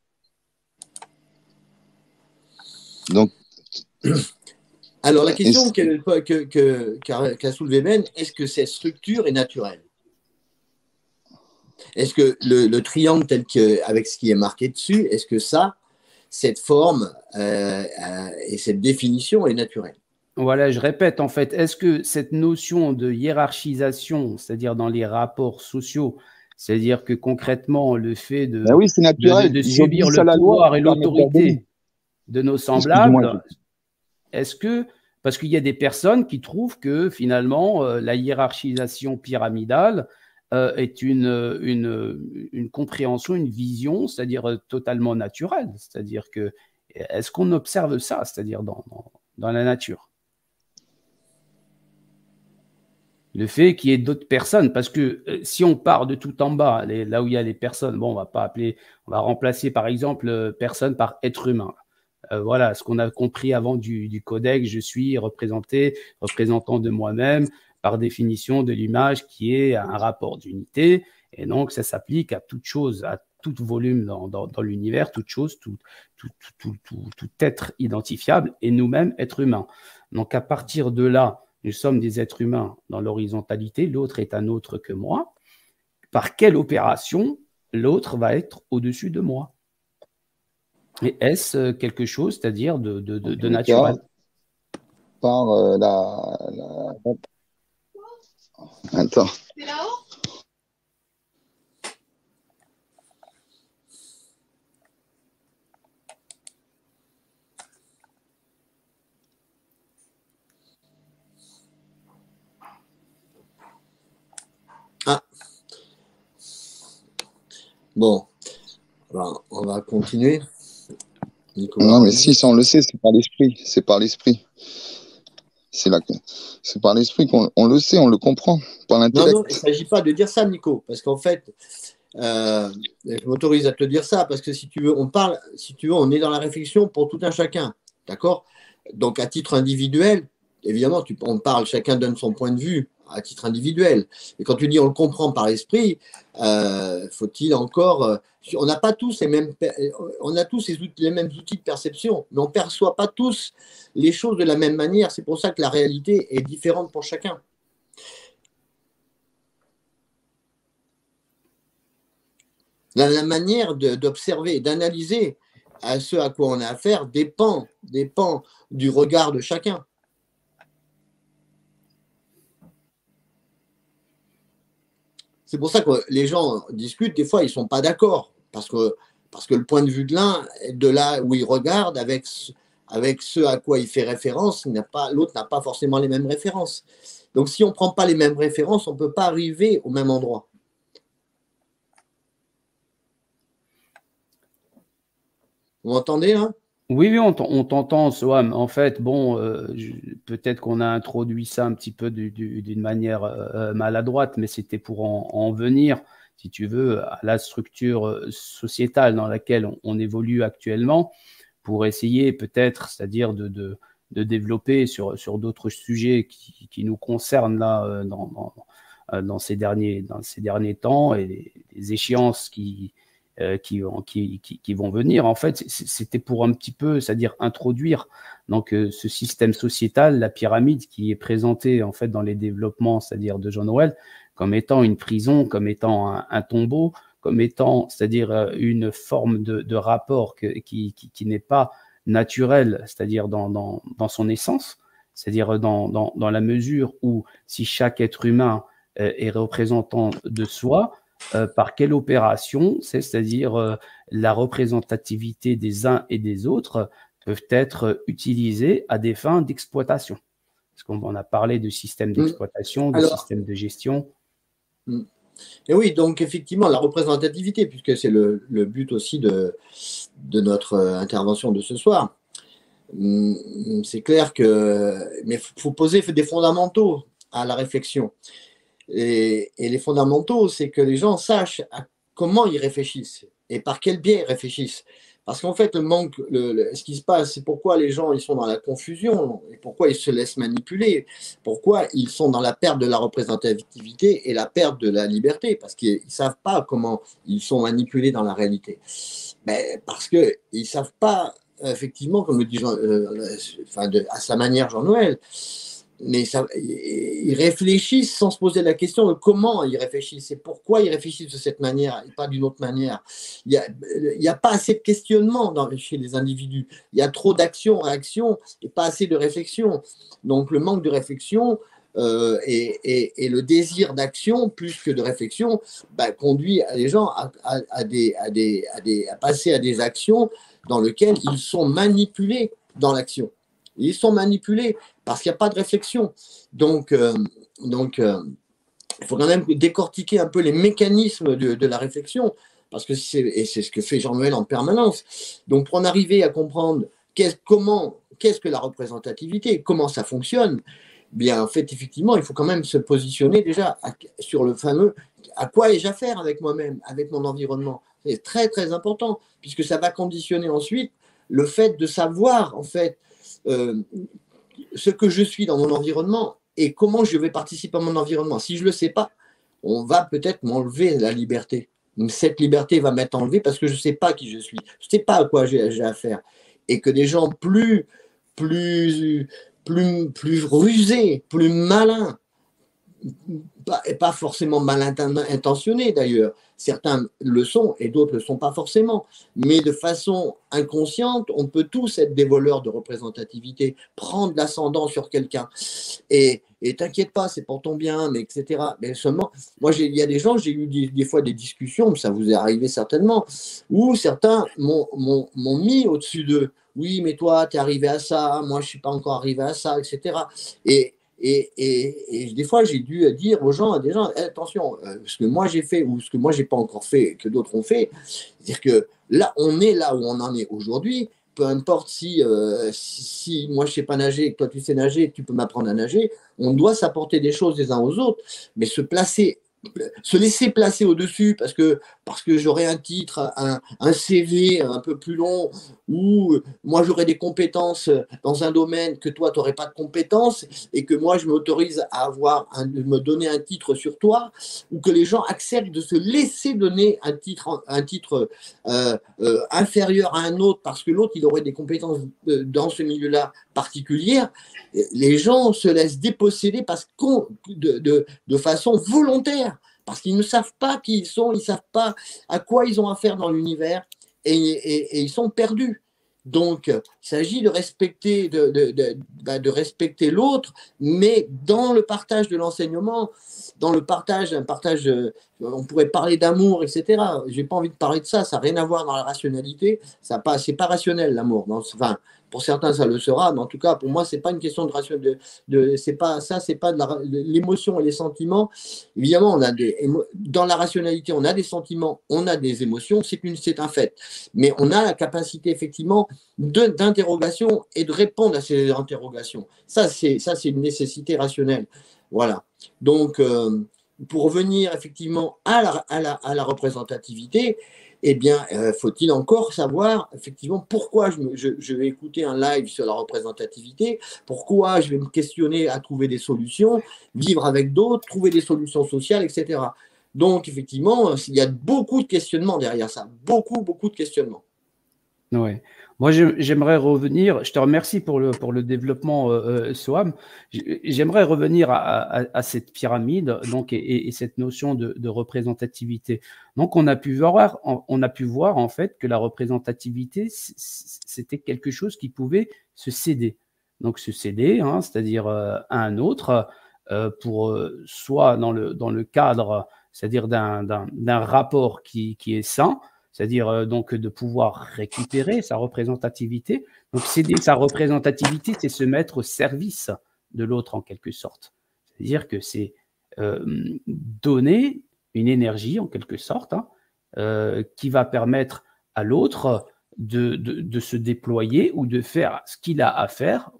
Donc, alors, la question qu'a soulevée Ben, est-ce que cette structure est naturelle? Est-ce que le triangle avec ce qui est marqué dessus, est-ce que cette forme et cette définition est naturelle? Voilà, je répète, en fait, est-ce que cette notion de hiérarchisation, c'est-à-dire dans les rapports sociaux, c'est-à-dire que concrètement, le fait de subir le pouvoir et l'autorité de nos semblables, est-ce que, parce qu'il y a des personnes qui trouvent que finalement, la hiérarchisation pyramidale est une compréhension, une vision, c'est-à-dire totalement naturelle, c'est-à-dire que, est-ce qu'on observe ça, c'est-à-dire dans la nature? Le fait qu'il y ait d'autres personnes, parce que si on part de tout en bas, là où il y a les personnes, bon, on va remplacer par exemple personne par être humain. Voilà, ce qu'on a compris avant du codex, je suis représentant de moi-même, par définition de l'image qui est un rapport d'unité, et donc ça s'applique à toute chose, à tout volume dans l'univers, toute chose, tout être identifiable, et nous-mêmes, êtres humains. Donc à partir de là, nous sommes des êtres humains dans l'horizontalité, l'autre est un autre que moi. Par quelle opération l'autre va être au-dessus de moi? Et est-ce quelque chose, c'est-à-dire de naturel? Par Attends. C'est là-haut? Bon, alors, on va continuer. Nicolas. Non, mais si, ça on le sait, c'est par l'esprit. C'est par l'esprit. C'est par l'esprit qu'on le sait, on le comprend, par l'intellect. Non, il ne s'agit pas de dire ça, Nico, parce qu'en fait, je m'autorise à te dire ça, parce que si tu veux, on est dans la réflexion pour tout un chacun, d'accord? Donc, à titre individuel, évidemment, on parle, chacun donne son point de vue à titre individuel. Et quand tu dis on le comprend par l'esprit, faut-il encore… on n'a pas tous on a tous les mêmes outils de perception, mais on ne perçoit pas tous les choses de la même manière. C'est pour ça que la réalité est différente pour chacun. La manière d'observer, d'analyser à ce à quoi on a affaire dépend du regard de chacun. C'est pour ça que les gens discutent, des fois ils ne sont pas d'accord, parce que le point de vue de l'un, de là où il regarde, avec ce à quoi il fait référence, l'autre n'a pas forcément les mêmes références. Donc si on ne prend pas les mêmes références, on ne peut pas arriver au même endroit. Vous m'entendez, hein? Oui, on t'entend, Soham. En fait, bon, peut-être qu'on a introduit ça un petit peu d'une manière maladroite, mais c'était pour en venir, si tu veux, à la structure sociétale dans laquelle on évolue actuellement, pour essayer peut-être, c'est-à-dire de développer sur d'autres sujets qui nous concernent là dans ces derniers temps, et les échéances qui vont venir. En fait, c'était pour un petit peu, c'est-à-dire introduire donc ce système sociétal, la pyramide, qui est présentée en fait dans les développements, c'est-à-dire de John Owell, comme étant une prison, comme étant un tombeau, comme étant, c'est-à-dire une forme de rapport qui n'est pas naturel, c'est-à-dire dans son essence, c'est-à-dire dans la mesure où si chaque être humain est représentant de soi, par quelle opération, c'est-à-dire la représentativité des uns et des autres, peuvent être utilisées à des fins d'exploitation. Parce qu'on a parlé de système d'exploitation, de système de gestion. Et oui, donc effectivement, la représentativité, puisque c'est le but aussi de notre intervention de ce soir, c'est clair mais il faut poser des fondamentaux à la réflexion. Et les fondamentaux, c'est que les gens sachent comment ils réfléchissent et par quel biais ils réfléchissent. Parce qu'en fait, ce qui se passe, c'est pourquoi les gens ils sont dans la confusion, et pourquoi ils se laissent manipuler, pourquoi ils sont dans la perte de la représentativité et la perte de la liberté, parce qu'ils ne savent pas comment ils sont manipulés dans la réalité. Parce qu'ils ne savent pas, effectivement, comme le dit à sa manière Jean-Noël, mais ils réfléchissent sans se poser la question de comment ils réfléchissent et pourquoi ils réfléchissent de cette manière et pas d'une autre manière. Il n'y a pas assez de questionnement chez les individus. Il y a trop d'actions, réactions et pas assez de réflexion. Donc le manque de réflexion et le désir d'action plus que de réflexion conduit les gens à passer à des actions dans lesquelles ils sont manipulés dans l'action. Ils sont manipulés parce qu'il n'y a pas de réflexion. Donc, il faut quand même décortiquer un peu les mécanismes de la réflexion, parce que c'est ce que fait Jean-Noël en permanence. Donc, pour en arriver à comprendre qu'est-ce que la représentativité, comment ça fonctionne, bien, en fait, effectivement, il faut quand même se positionner déjà sur le fameux « à quoi ai-je affaire avec moi-même, avec mon environnement ?» C'est très, très important, puisque ça va conditionner ensuite le fait de savoir, en fait, ce que je suis dans mon environnement et comment je vais participer à mon environnement. Si je ne le sais pas, on va peut-être m'enlever la liberté. Donc, cette liberté va m'être enlevée parce que je ne sais pas qui je suis. Je ne sais pas à quoi j'ai affaire. Et que des gens plus rusés, plus malins, pas forcément mal intentionnés d'ailleurs. Certains le sont et d'autres ne le sont pas forcément. Mais de façon inconsciente, on peut tous être des voleurs de représentativité, prendre l'ascendant sur quelqu'un. Et t'inquiète pas, c'est pour ton bien, mais etc. Mais seulement, moi, il y a des gens, j'ai eu des fois des discussions, ça vous est arrivé certainement, où certains m'ont mis au-dessus d'eux. Oui, mais toi, tu es arrivé à ça, moi, je ne suis pas encore arrivé à ça, etc. Et des fois, j'ai dû dire aux gens, attention, ce que moi j'ai fait ou ce que moi j'ai pas encore fait, que d'autres ont fait, c'est-à-dire que là, on est là où on en est aujourd'hui. Peu importe si moi je sais pas nager et que toi tu sais nager, tu peux m'apprendre à nager. On doit s'apporter des choses les uns aux autres, mais se placer se laisser placer au-dessus parce que j'aurais un titre, un CV un peu plus long, ou moi j'aurais des compétences dans un domaine que toi tu n'aurais pas de compétences, et que moi je m'autorise à me donner un titre sur toi, ou que les gens acceptent de se laisser donner un titre inférieur à un autre parce que l'autre il aurait des compétences dans ce milieu-là particulières. Les gens se laissent déposséder de façon volontaire, parce qu'ils ne savent pas qui ils sont, ils ne savent pas à quoi ils ont affaire dans l'univers, et ils sont perdus. Donc, il s'agit de respecter, de respecter l'autre, mais dans le partage de l'enseignement, dans le partage, on pourrait parler d'amour, etc. Je n'ai pas envie de parler de ça, ça n'a rien à voir dans la rationalité, ce n'est pas rationnel l'amour. Enfin, pour certains, ça le sera, mais en tout cas, pour moi, ce n'est pas une question de ration. C'est pas de l'émotion et les sentiments. Évidemment, dans la rationalité, on a des sentiments, on a des émotions, c'est un fait. Mais on a la capacité, effectivement, d'interrogation et de répondre à ces interrogations. Ça, c'est une nécessité rationnelle. Voilà. Donc, pour revenir effectivement à la représentativité, eh bien, faut-il encore savoir effectivement pourquoi je vais écouter un live sur la représentativité, pourquoi je vais me questionner à trouver des solutions, vivre avec d'autres, trouver des solutions sociales, etc. Donc, effectivement, il y a beaucoup de questionnements derrière ça, beaucoup de questionnements. Ouais. Moi, j'aimerais revenir, je te remercie pour le développement, Soham. J'aimerais revenir à cette pyramide donc, et cette notion de représentativité. Donc, on a pu voir en fait que la représentativité, c'était quelque chose qui pouvait se céder. Donc, se céder, hein, c'est-à-dire à un autre, pour soit dans le cadre, c'est-à-dire d'un rapport qui est sain, c'est-à-dire donc de pouvoir récupérer sa représentativité. Donc céder sa représentativité, c'est se mettre au service de l'autre en quelque sorte. C'est-à-dire que c'est donner une énergie en quelque sorte qui va permettre à l'autre de se déployer ou de faire ce qu'il a à faire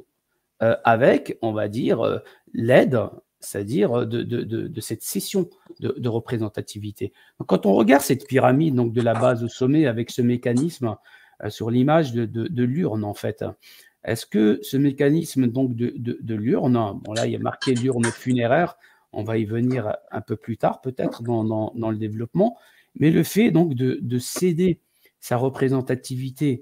avec, on va dire, l'aide, c'est-à-dire de cette session de représentativité. Donc, quand on regarde cette pyramide, donc de la base au sommet, avec ce mécanisme sur l'image de l'urne, en fait, est-ce que ce mécanisme donc de l'urne, bon là, il y a marqué l'urne funéraire, on va y venir un peu plus tard, peut-être, dans le développement, mais le fait donc de céder sa représentativité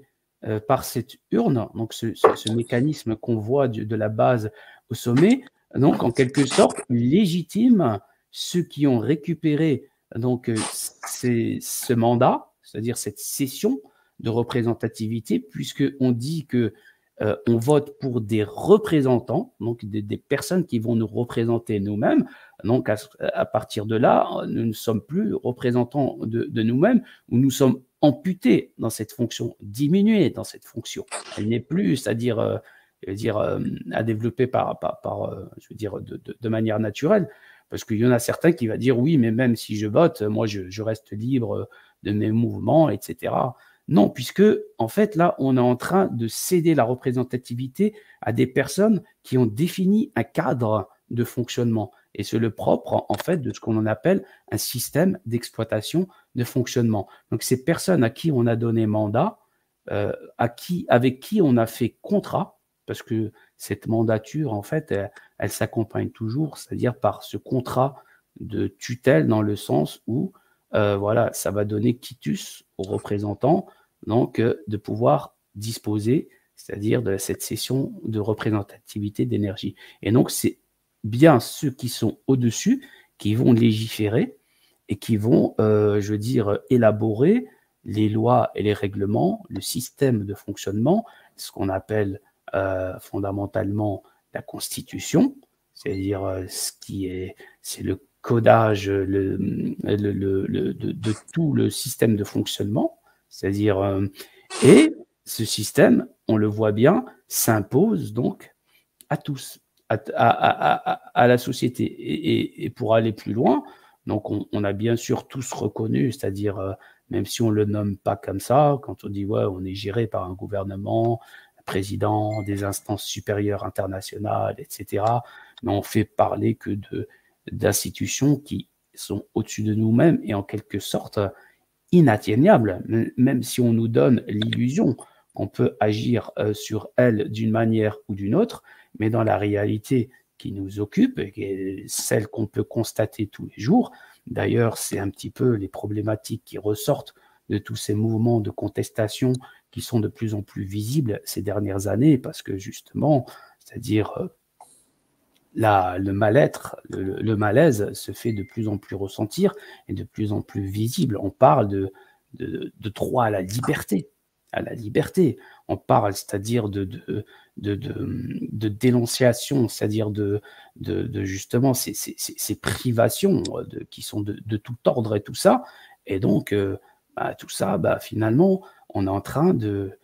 par cette urne, donc ce mécanisme qu'on voit de la base au sommet, donc en quelque sorte légitime ceux qui ont récupéré donc ce mandat, c'est-à-dire cette session de représentativité, puisqu'on dit que on vote pour des représentants, donc des personnes qui vont nous représenter nous-mêmes. Donc à partir de là, nous ne sommes plus représentants de nous-mêmes, ou nous sommes amputés dans cette fonction, diminués dans cette fonction. Elle n'est plus, c'est-à-dire à développer de manière naturelle, parce qu'il y en a certains qui vont dire oui, mais même si je vote, moi je reste libre de mes mouvements, etc. Non, puisque en fait là, on est en train de céder la représentativité à des personnes qui ont défini un cadre de fonctionnement. Et c'est le propre, en fait, de ce qu'on appelle un système d'exploitation de fonctionnement. Donc, ces personnes à qui on a donné mandat, avec qui on a fait contrat, parce que cette mandature, en fait, elle s'accompagne toujours, c'est-à-dire par ce contrat de tutelle, dans le sens où, voilà, ça va donner quitus aux représentants, donc, de pouvoir disposer, c'est-à-dire de cette cession de représentativité d'énergie. Et donc, c'est bien ceux qui sont au-dessus qui vont légiférer et qui vont, je veux dire, élaborer les lois et les règlements, le système de fonctionnement, ce qu'on appelle fondamentalement la Constitution, c'est-à-dire c'est le codage de tout le système de fonctionnement, c'est-à-dire et ce système, on le voit bien, s'impose donc à tous, à la société. Et pour aller plus loin, donc on a bien sûr tous reconnu, c'est-à-dire même si on ne le nomme pas comme ça, quand on dit ouais, on est géré par un gouvernement, un président, des instances supérieures internationales, etc., mais on fait parler que d'institutions qui sont au-dessus de nous-mêmes et en quelque sorte inatteignables, même si on nous donne l'illusion qu'on peut agir sur elles d'une manière ou d'une autre, mais dans la réalité qui nous occupe, et celle qu'on peut constater tous les jours. D'ailleurs, c'est un petit peu les problématiques qui ressortent de tous ces mouvements de contestation qui sont de plus en plus visibles ces dernières années, parce que justement, c'est-à-dire le mal-être, le malaise se fait de plus en plus ressentir et de plus en plus visible. On parle de droit à la liberté. À la liberté. On parle, c'est-à-dire de dénonciation, c'est-à-dire de justement ces privations qui sont de tout ordre et tout ça. Et donc, tout ça, finalement, on est en train de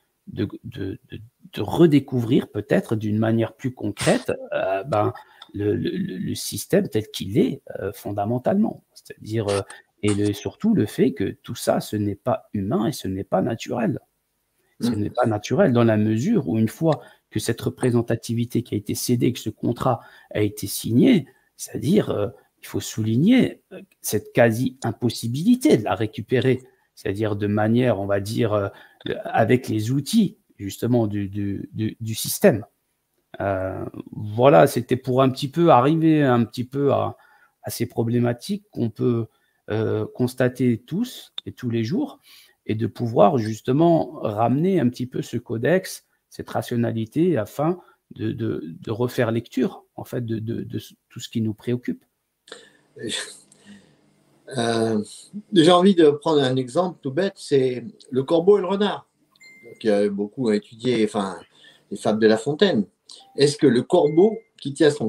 redécouvrir peut-être d'une manière plus concrète le système tel qu'il est fondamentalement. C'est-à-dire, et surtout le fait que tout ça, ce n'est pas humain et ce n'est pas naturel. Ce n'est pas naturel dans la mesure où une fois que cette représentativité qui a été cédée, que ce contrat a été signé, c'est-à-dire, il faut souligner cette quasi-impossibilité de la récupérer, c'est-à-dire de manière, on va dire, avec les outils justement du système. Voilà, c'était pour un petit peu arriver un petit peu à ces problématiques qu'on peut constater tous et tous les jours, et de pouvoir justement ramener un petit peu ce codex, cette rationalité, afin de refaire lecture, en fait, de tout ce qui nous préoccupe. J'ai envie de prendre un exemple tout bête, c'est le corbeau et le renard. Donc, beaucoup ont étudié les fables de La Fontaine. Est-ce que le corbeau qui tient son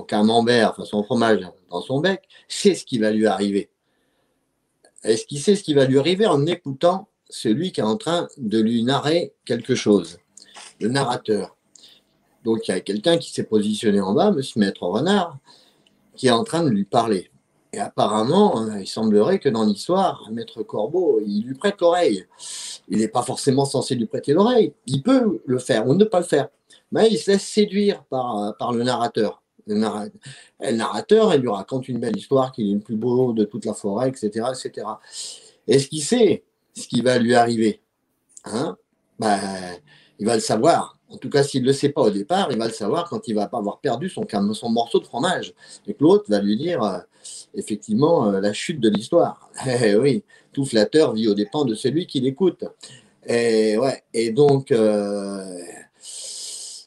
camembert, son fromage dans son bec, sait ce qui va lui arriver? Est-ce qu'il sait ce qui va lui arriver en écoutant celui qui est en train de lui narrer quelque chose? Le narrateur. Donc, il y a quelqu'un qui s'est positionné en bas, Monsieur Maître Renard, qui est en train de lui parler. Et apparemment, il semblerait que dans l'histoire, Maître Corbeau, il lui prête l'oreille. Il n'est pas forcément censé lui prêter l'oreille. Il peut le faire ou ne pas le faire. Mais il se laisse séduire par le narrateur. Le narrateur, il lui raconte une belle histoire qu'il est le plus beau de toute la forêt, etc. etc. Est-ce qu'il sait ce qui va lui arriver? Il va le savoir. En tout cas, s'il ne le sait pas au départ, il va le savoir quand il va pas avoir perdu son morceau de fromage. Et que l'autre va lui dire, effectivement, la chute de l'histoire. Oui, tout flatteur vit aux dépens de celui qui l'écoute. Et donc...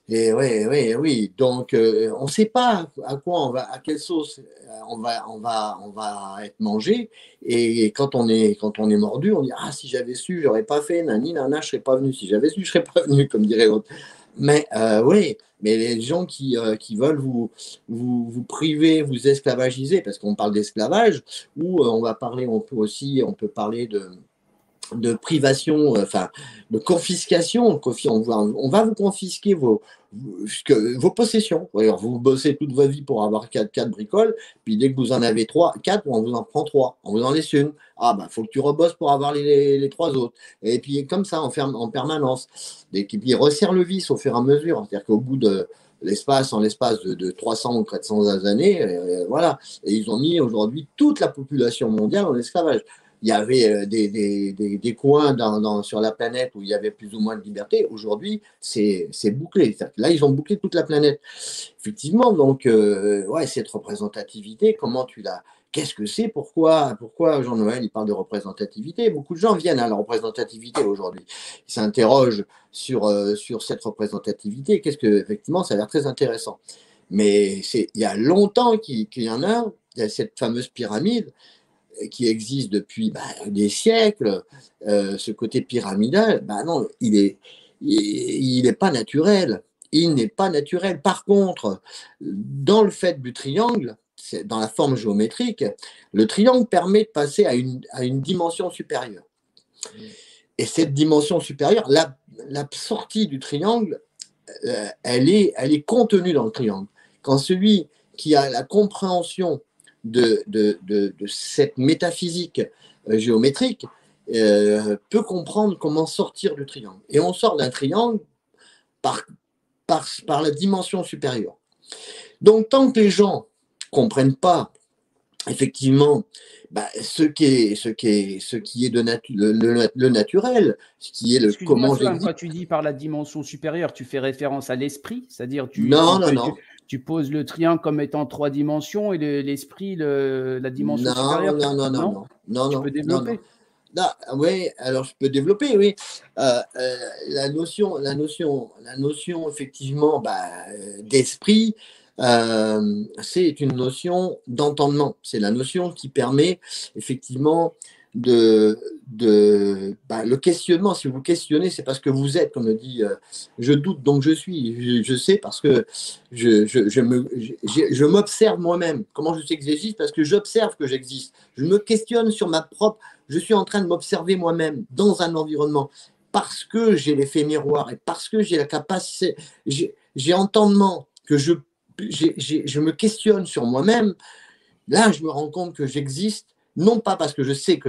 oui. Donc, on ne sait pas à quelle sauce on va être mangé. Et quand on est mordu, on dit si j'avais su, j'aurais pas fait. Nani, nana, je serais pas venu. Si j'avais su, je serais pas venu, comme dirait l'autre. Mais mais les gens qui veulent vous priver, vous esclavagiser, parce qu'on parle d'esclavage, ou on peut parler de privation, de confiscation. On va vous confisquer vos possessions. Vous bossez toute votre vie pour avoir 4 bricoles, puis dès que vous en avez 4, on vous en prend 3, on vous en laisse une. Faut que tu rebosses pour avoir les 3 autres. Et puis comme ça, en permanence. Et puis ils resserrent le vice au fur et à mesure. C'est-à-dire qu'au bout de en l'espace de 300 ou 400 années, voilà. Et ils ont mis aujourd'hui toute la population mondiale en esclavage. Il y avait des coins sur la planète où il y avait plus ou moins de liberté. Aujourd'hui, c'est bouclé. Là, ils ont bouclé toute la planète. Effectivement, donc, cette représentativité, comment tu l'as... Qu'est-ce que c'est? Pourquoi Jean-Noël, il parle de représentativité? Beaucoup de gens viennent à la représentativité aujourd'hui. Ils s'interrogent sur cette représentativité. Effectivement, ça a l'air très intéressant. Mais il y a longtemps qu'il y en a. Il y a cette fameuse pyramide qui existe depuis des siècles, ce côté pyramidal, non, il n'est pas naturel. Il n'est pas naturel. Par contre, dans le fait du triangle, dans la forme géométrique, le triangle permet de passer à une dimension supérieure. Et cette dimension supérieure, la sortie du triangle, elle est contenue dans le triangle. Quand celui qui a la compréhension de cette métaphysique géométrique peut comprendre comment sortir du triangle. Et on sort d'un triangle par la dimension supérieure. Donc, tant que les gens ne comprennent pas effectivement, ce qui est le naturel, ce qui est le comment j'existe. Quand tu dis par la dimension supérieure, tu fais référence à l'esprit, c'est-à-dire tu poses le triangle comme étant 3 dimensions et l'esprit, la dimension supérieure. Non, tu peux développer. Oui, alors je peux développer, oui. La notion effectivement d'esprit, c'est une notion d'entendement. C'est la notion qui permet effectivement le questionnement. Si vous questionnez, c'est parce que vous êtes, comme le dit, je doute donc je suis. Je sais parce que je m'observe moi-même. Comment je sais que j'existe? Parce que j'observe que j'existe. Je me questionne sur ma propre. Je suis en train de m'observer moi-même dans un environnement parce que j'ai l'effet miroir et parce que j'ai la capacité, j'ai entendement, que je me questionne sur moi-même. Là, je me rends compte que j'existe, non pas parce que je sais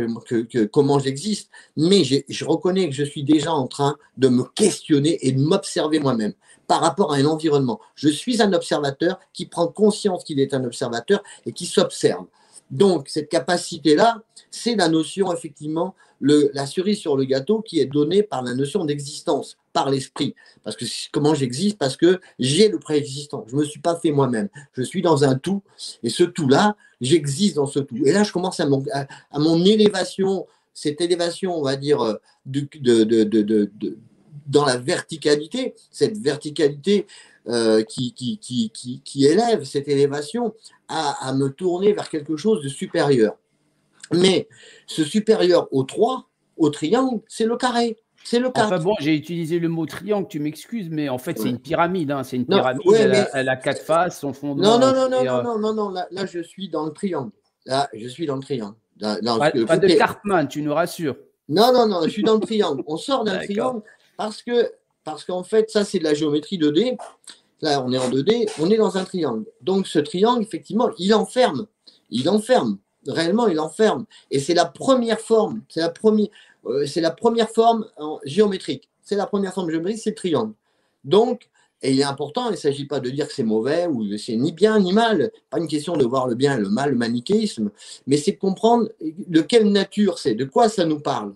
comment j'existe, mais je reconnais que je suis déjà en train de me questionner et de m'observer moi-même par rapport à un environnement. Je suis un observateur qui prend conscience qu'il est un observateur et qui s'observe. Donc, cette capacité-là, c'est la notion, effectivement, la cerise sur le gâteau qui est donnée par la notion d'existence, par l'esprit. Parce que comment j'existe? Parce que j'ai le préexistant. Je ne me suis pas fait moi-même. Je suis dans un tout. Et ce tout-là, j'existe dans ce tout. Et là, je commence à mon élévation, cette élévation, on va dire, dans la verticalité, cette verticalité qui élève cette élévation à me tourner vers quelque chose de supérieur. Mais ce supérieur au 3, au triangle, c'est le carré. C'est le 4. Enfin bon, j'ai utilisé le mot triangle, tu m'excuses, mais en fait, c'est une pyramide. Hein, c'est une pyramide, elle a 4 faces, son fondement. Non, là, je suis dans le triangle. Là, je suis dans le triangle. Pas de Cartman, tu nous rassures. Non, je suis dans le triangle. On sort d'un triangle parce qu'en fait, ça, c'est de la géométrie 2D. Là, on est en 2D, on est dans un triangle. Donc, ce triangle, effectivement, il enferme. Réellement, il enferme. Et c'est la première forme. C'est la première forme géométrique. C'est la première forme géométrique, c'est le triangle. Donc, et il est important, il ne s'agit pas de dire que c'est mauvais ou c'est ni bien ni mal. Pas une question de voir le bien et le mal, le manichéisme, mais c'est de comprendre de quelle nature c'est, de quoi ça nous parle.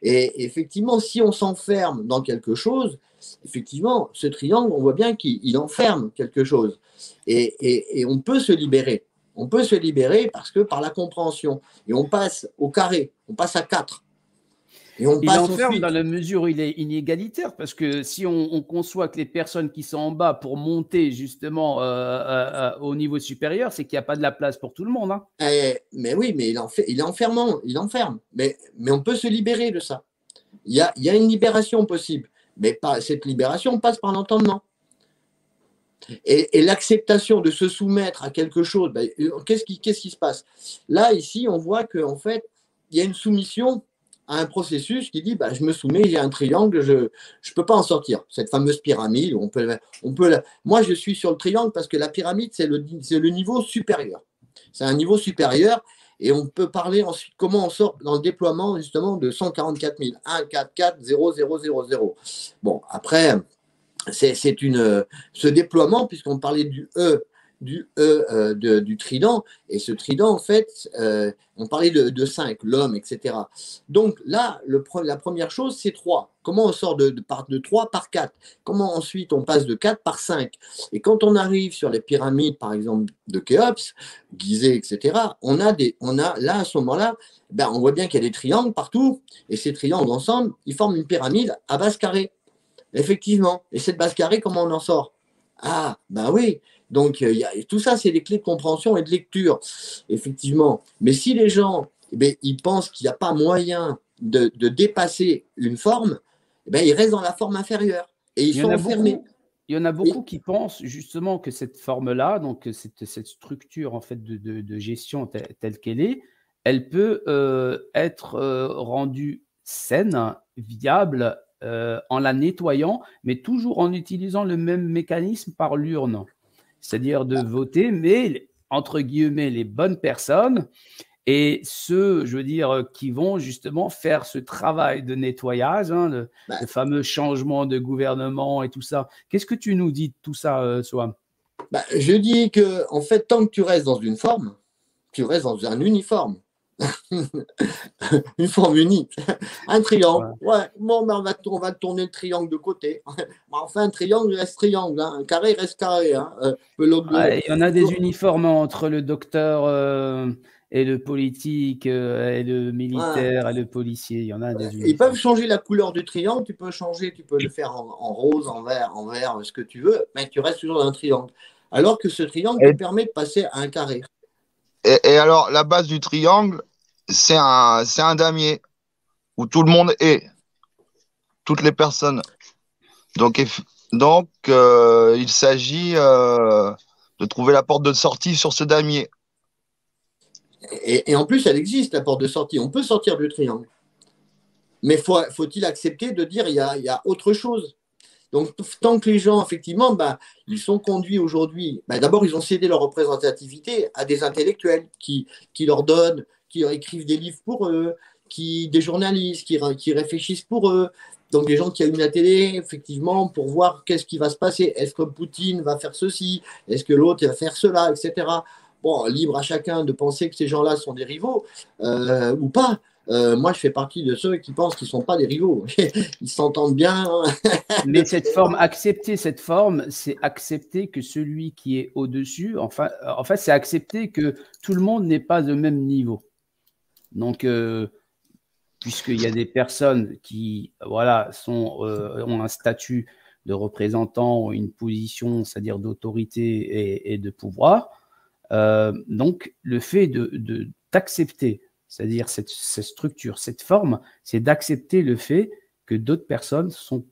Et effectivement, si on s'enferme dans quelque chose, effectivement, ce triangle, on voit bien qu'il enferme quelque chose. Et on peut se libérer. On peut se libérer parce que par la compréhension. Et on passe au carré, on passe à 4. Et il enferme dans la mesure où il est inégalitaire, parce que si on conçoit que les personnes qui sont en bas pour monter justement au niveau supérieur, c'est qu'il n'y a pas de la place pour tout le monde. Hein. Mais oui, mais il est enfermant, il enferme. Mais on peut se libérer de ça. Il y a une libération possible, mais cette libération passe par l'entendement. Et l'acceptation de se soumettre à quelque chose, qu'est-ce qui se passe? Là, ici, on voit qu'en fait, il y a une soumission à un processus qui dit je me soumets, j'ai un triangle, je ne peux pas en sortir. Cette fameuse pyramide, moi, je suis sur le triangle parce que la pyramide, c'est le niveau supérieur. C'est un niveau supérieur et on peut parler ensuite comment on sort dans le déploiement justement de 144 000. 1, 4, 4, 0, 0, 0, 0. Bon, après, ce déploiement, puisqu'on parlait du trident, et ce trident, en fait, on parlait de 5, l'homme, etc. Donc là, la première chose, c'est 3. Comment on sort de 3 par 4? Comment ensuite on passe de 4 par 5? Et quand on arrive sur les pyramides, par exemple, de Khéops, Gizeh, etc., on a là, à ce moment-là, on voit bien qu'il y a des triangles partout, et ces triangles ensemble, ils forment une pyramide à base carrée. Effectivement. Et cette base carrée, comment on en sort? Ah, oui. Donc, tout ça, c'est des clés de compréhension et de lecture, effectivement. Mais si les gens, ils pensent qu'il n'y a pas moyen de dépasser une forme, ils restent dans la forme inférieure et ils sont enfermés. Il y en a beaucoup qui pensent justement que cette forme-là, donc cette structure en fait de gestion telle qu'elle est, elle peut être rendue saine, viable, en la nettoyant, mais toujours en utilisant le même mécanisme par l'urne. C'est-à-dire de voter, mais entre guillemets, les bonnes personnes et ceux, je veux dire, qui vont justement faire ce travail de nettoyage, le fameux changement de gouvernement et tout ça. Qu'est-ce que tu nous dis de tout ça, Soham? Je dis que, en fait, tant que tu restes dans une forme, tu restes dans un uniforme. Une forme unique. Un triangle. Ouais, bon, ben on va tourner le triangle de côté. Enfin, un triangle reste triangle. Hein. Un carré reste carré. Hein. Il y en a des uniformes entre le docteur et le politique et le militaire et le policier. Il y en a des uniformes. Ils peuvent changer la couleur du triangle. Tu peux le faire en rose, en vert, ce que tu veux, mais tu restes toujours dans un triangle. Alors que ce triangle te permet de passer à un carré. Et alors, la base du triangle, c'est un damier où tout le monde est, toutes les personnes. Donc il s'agit de trouver la porte de sortie sur ce damier. Et en plus, elle existe, la porte de sortie. On peut sortir du triangle. Mais faut-il accepter de dire il y a autre chose? Donc, tant que les gens, effectivement, ils sont conduits aujourd'hui, d'abord, ils ont cédé leur représentativité à des intellectuels qui leur donnent, qui leur écrivent des livres pour eux, des journalistes qui réfléchissent pour eux. Donc, des gens qui allument la télé, effectivement, pour voir qu'est-ce qui va se passer. Est-ce que Poutine va faire ceci? Est-ce que l'autre va faire cela, etc. Bon, libre à chacun de penser que ces gens-là sont des rivaux ou pas. Moi, je fais partie de ceux qui pensent qu'ils ne sont pas des rivaux. Ils s'entendent bien. Mais accepter cette forme, c'est accepter que celui qui est au-dessus, en fait, c'est accepter que tout le monde n'est pas au même niveau. Donc, puisqu'il y a des personnes qui ont un statut de représentant, une position, c'est-à-dire d'autorité et de pouvoir, donc le fait d'accepter, c'est-à-dire cette structure, cette forme, c'est d'accepter le fait que d'autres personnes sont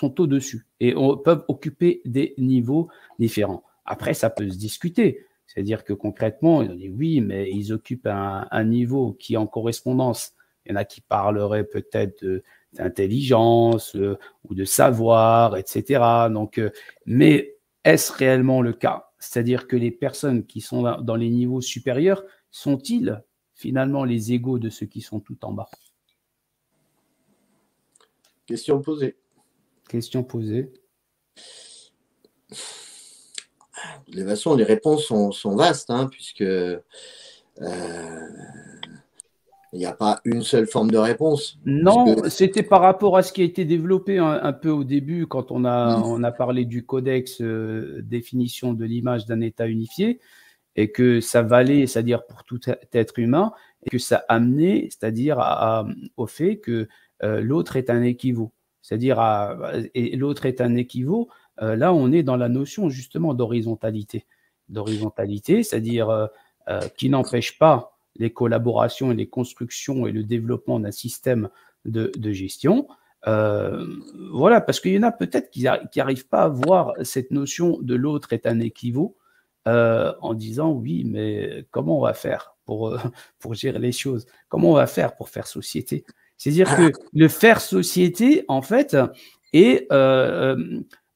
au-dessus et peuvent occuper des niveaux différents. Après, ça peut se discuter. C'est-à-dire que concrètement, ils ont dit oui, mais ils occupent un niveau qui est en correspondance. Il y en a qui parleraient peut-être d'intelligence ou de savoir, etc. Donc, mais est-ce réellement le cas? C'est-à-dire que les personnes qui sont dans les niveaux supérieurs sont-ils finalement les égaux de ceux qui sont tout en bas? Question posée. Question posée. De toute façon, les réponses sont vastes, hein, puisque il n'y a pas une seule forme de réponse. Non, c'était par rapport à ce qui a été développé un peu au début, quand on a parlé du codex définition de l'image d'un État unifié, et que ça valait, c'est-à-dire pour tout être humain, et que ça amenait, c'est-à-dire au fait que l'autre est un équivaut. C'est-à-dire, et l'autre est un équivaut, là on est dans la notion justement d'horizontalité. D'horizontalité, c'est-à-dire qui n'empêche pas les collaborations et les constructions et le développement d'un système de gestion. Voilà, parce qu'il y en a peut-être qui n'arrivent pas à voir cette notion de l'autre est un équivaut en disant oui, mais comment on va faire pour gérer les choses? Comment on va faire pour faire société? C'est-à-dire que le faire société, en fait, est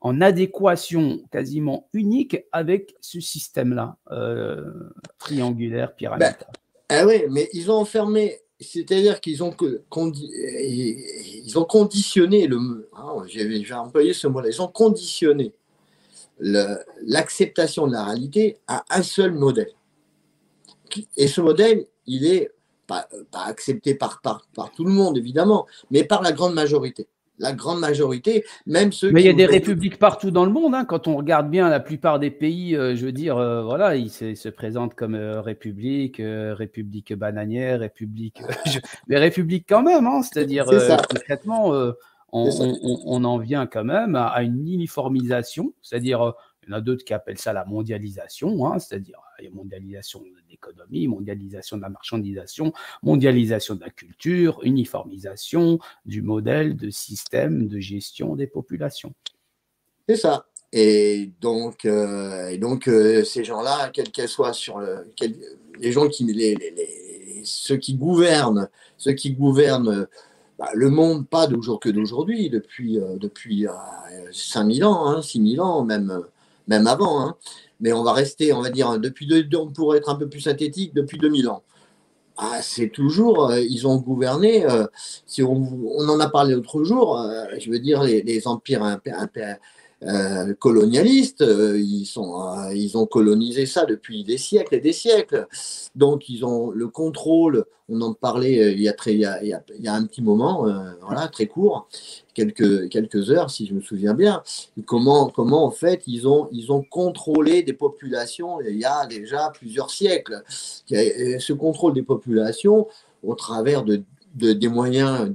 en adéquation quasiment unique avec ce système-là, triangulaire, pyramidal. Oui, mais ils ont enfermé, c'est-à-dire qu'ils ont conditionné j'ai employé ce mot-là, ils ont conditionné l'acceptation de la réalité à un seul modèle. Et ce modèle, il est pas accepté par tout le monde, évidemment, mais par la grande majorité. La grande majorité, même ceux Mais il y a des républiques partout dans le monde. Hein. Quand on regarde bien la plupart des pays, je veux dire, voilà, ils se présentent comme république bananière, mais république quand même. Hein. C'est-à-dire, concrètement, on en vient quand même à une uniformisation. C'est-à-dire, il y en a d'autres qui appellent ça la mondialisation, hein, c'est-à-dire mondialisation de l'économie, mondialisation de la marchandisation, mondialisation de la culture, uniformisation du modèle de système de gestion des populations. C'est ça. Et donc ces gens-là, quels qu'elles soient les gens ceux qui gouvernent le monde, pas d'aujourd'hui, depuis 5000 ans, hein, 6000 ans, même avant. Hein. Mais on va rester, on va dire, pour être un peu plus synthétique, depuis 2000 ans. C'est toujours, ils ont gouverné, si on en a parlé l'autre jour, je veux dire, les empires colonialistes. Ils ont colonisé ça depuis des siècles et des siècles. Donc, ils ont le contrôle. On en parlait il y a un petit moment, voilà, très court, quelques heures, si je me souviens bien. Comment en fait, ils ont contrôlé des populations il y a déjà plusieurs siècles. Ce contrôle des populations au travers des moyens,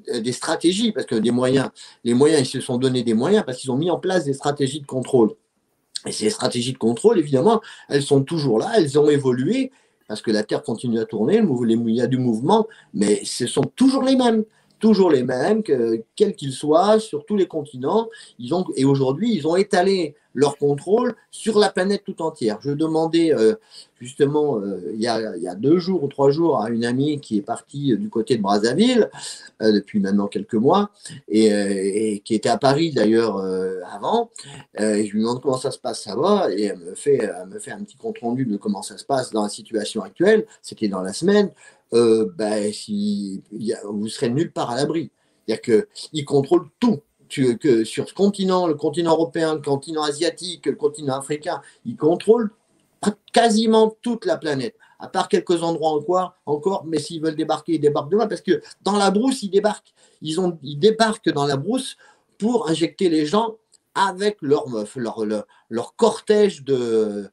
des stratégies, parce que les moyens, ils se sont donné des moyens parce qu'ils ont mis en place des stratégies de contrôle. Et ces stratégies de contrôle, évidemment, elles sont toujours là, elles ont évolué, parce que la Terre continue à tourner, il y a du mouvement, mais ce sont toujours les mêmes, quels qu'ils soient, sur tous les continents. Et aujourd'hui, ils ont étalé leur contrôle sur la planète tout entière. Je demandais justement il y a 2 jours ou 3 jours à une amie qui est partie du côté de Brazzaville depuis maintenant quelques mois et qui était à Paris d'ailleurs avant. Et je lui demande comment ça se passe, ça va, et elle me fait un petit compte rendu de comment ça se passe dans la situation actuelle. C'était dans la semaine. Vous serez nulle part à l'abri. C'est-à-dire qu'ils contrôlent tout. Que sur ce continent, le continent européen, le continent asiatique, le continent africain, ils contrôlent quasiment toute la planète, à part quelques endroits encore, mais s'ils veulent débarquer, ils débarquent demain, parce que dans la brousse, ils débarquent. Ils débarquent dans la brousse pour injecter les gens avec leur cortège de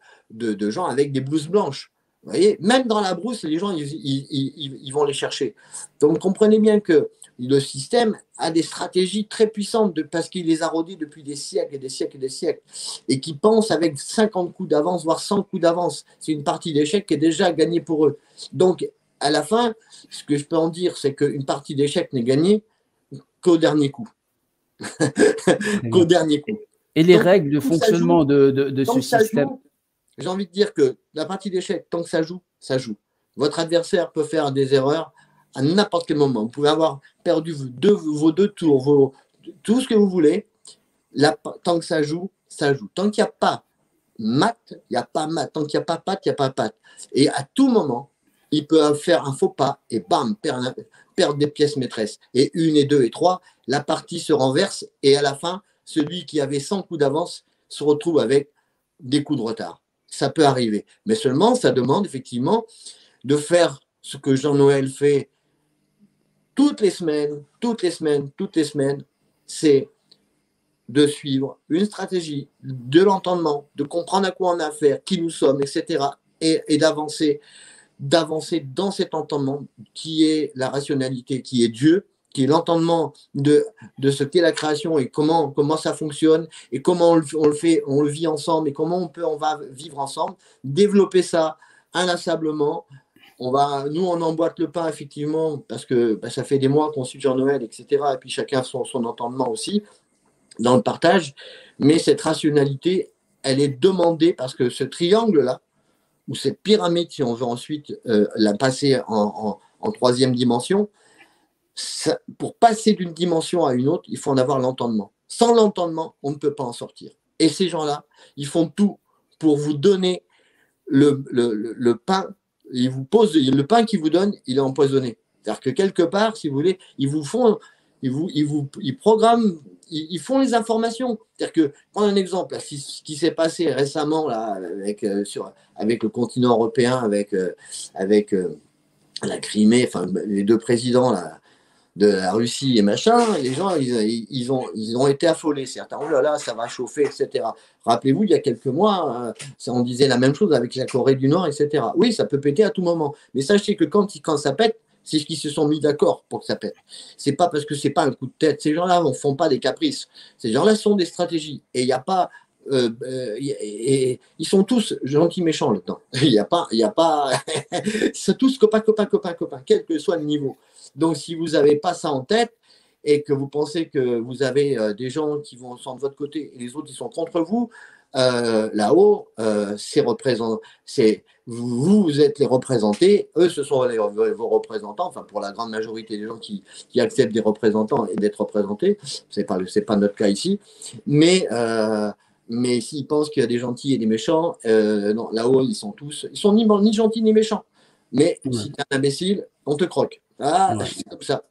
gens avec des blouses blanches. Vous voyez, même dans la brousse, les gens, ils vont les chercher. Donc, comprenez bien que le système a des stratégies très puissantes parce qu'il les a rodées depuis des siècles et des siècles et des siècles et qui pensent avec 50 coups d'avance, voire 100 coups d'avance. C'est une partie d'échecs qui est déjà gagnée pour eux. Donc, à la fin, ce que je peux en dire, c'est qu'une partie d'échecs n'est gagnée qu'au dernier coup. Qu'au dernier coup. Et les règles de fonctionnement de ce système? J'ai envie de dire que la partie d'échecs, tant que ça joue, ça joue. Votre adversaire peut faire des erreurs à n'importe quel moment. Vous pouvez avoir perdu vos 2 tours, tout ce que vous voulez. Tant que ça joue, ça joue. Tant qu'il n'y a pas mat, il n'y a pas mat. Tant qu'il n'y a pas patte, il n'y a pas patte. Et à tout moment, il peut faire un faux pas et bam, perdre des pièces maîtresses. Et 1 et 2 et 3, la partie se renverse et à la fin, celui qui avait 100 coups d'avance se retrouve avec des coups de retard. Ça peut arriver. Mais seulement, ça demande effectivement de faire ce que Jean-Noël fait toutes les semaines, c'est de suivre une stratégie, de l'entendement, de comprendre à quoi on a affaire, qui nous sommes, etc. Et d'avancer dans cet entendement qui est la rationalité, qui est Dieu, qui est l'entendement de ce qu'est la création et comment ça fonctionne et comment on le vit ensemble et comment on va vivre ensemble, développer ça inlassablement. On emboîte le pain, effectivement, parce que ça fait des mois qu'on suit Jean-Noël, etc. Et puis chacun son entendement aussi dans le partage. Mais cette rationalité, elle est demandée parce que ce triangle-là, ou cette pyramide, si on veut ensuite la passer en 3e dimension, pour passer d'une dimension à une autre, il faut en avoir l'entendement. Sans l'entendement, on ne peut pas en sortir. Et ces gens-là, ils font tout pour vous donner le pain. Ils vous posent le pain qu'ils vous donnent, il est empoisonné. C'est-à-dire que quelque part, si vous voulez, ils programment, ils font les informations. C'est-à-dire que, prends un exemple, là, ce qui s'est passé récemment là, avec le continent européen, avec la Crimée, enfin les 2 présidents là, de la Russie et machin, les gens, ils ont été affolés, certains. Oh là là, ça va chauffer, etc. Rappelez-vous, il y a quelques mois, on disait la même chose avec la Corée du Nord, etc. Oui, ça peut péter à tout moment. Mais sachez que quand ça pète, c'est ce qu'ils se sont mis d'accord pour que ça pète. C'est pas parce que c'est pas un coup de tête. Ces gens-là ne font pas des caprices. Ces gens-là sont des stratégies. Et il n'y a pas. Ils sont tous gentils méchants là-dedans. Il n'y a pas. C'est tous copains, quel que soit le niveau. Donc, si vous n'avez pas ça en tête et que vous pensez que vous avez des gens qui sont de votre côté et les autres qui sont contre vous, là-haut, vous êtes les représentés, eux, ce sont vos représentants, enfin, pour la grande majorité des gens qui acceptent des représentants et d'être représentés. C'est pas notre cas ici. Mais s'ils pensent qu'il y a des gentils et des méchants, non, là-haut, ils sont ni gentils ni méchants. Mais si tu es un imbécile, on te croque. Ah, c'est comme ça.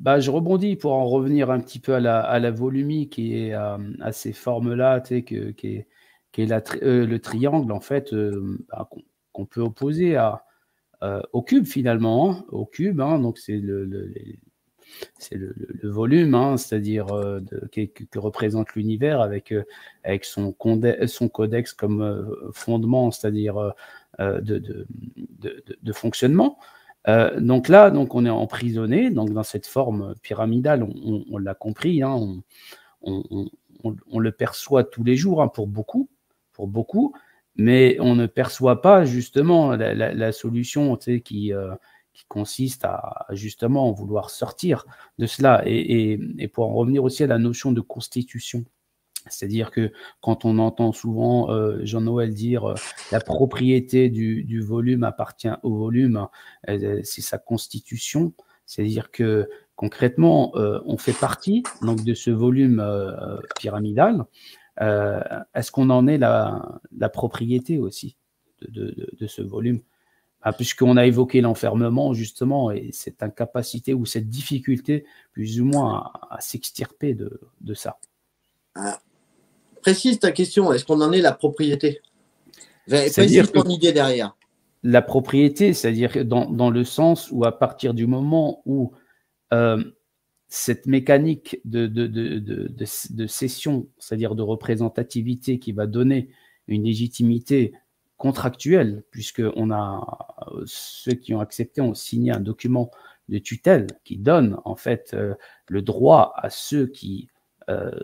je rebondis pour en revenir un petit peu à la volumique et à ces formes-là, tu sais, qui est le triangle, en fait, qu'on peut opposer au cube, finalement, hein, au cube, hein, donc c'est le volume, hein, c'est-à-dire que représente l'univers avec son codex comme fondement, c'est-à-dire de fonctionnement. Donc là, on est emprisonné donc dans cette forme pyramidale, on l'a compris, hein, on le perçoit tous les jours, hein, pour beaucoup, mais on ne perçoit pas justement la solution, tu sais, qui consiste à justement vouloir sortir de cela. Et pour en revenir aussi à la notion de constitution, c'est-à-dire que quand on entend souvent Jean-Noël dire la propriété du volume appartient au volume, c'est sa constitution, c'est-à-dire que concrètement, on fait partie donc, de ce volume pyramidal. Est-ce qu'on en est la propriété aussi de ce volume? Puisqu'on a évoqué l'enfermement, justement, et cette incapacité ou cette difficulté, plus ou moins, à s'extirper de ça. Précise ta question, est-ce qu'on en est la propriété? Précise ton idée derrière. La propriété, c'est-à-dire dans le sens où à partir du moment où cette mécanique de cession, c'est-à-dire de représentativité qui va donner une légitimité contractuelle, puisqu'on a ceux qui ont accepté ont signé un document de tutelle qui donne en fait le droit à ceux qui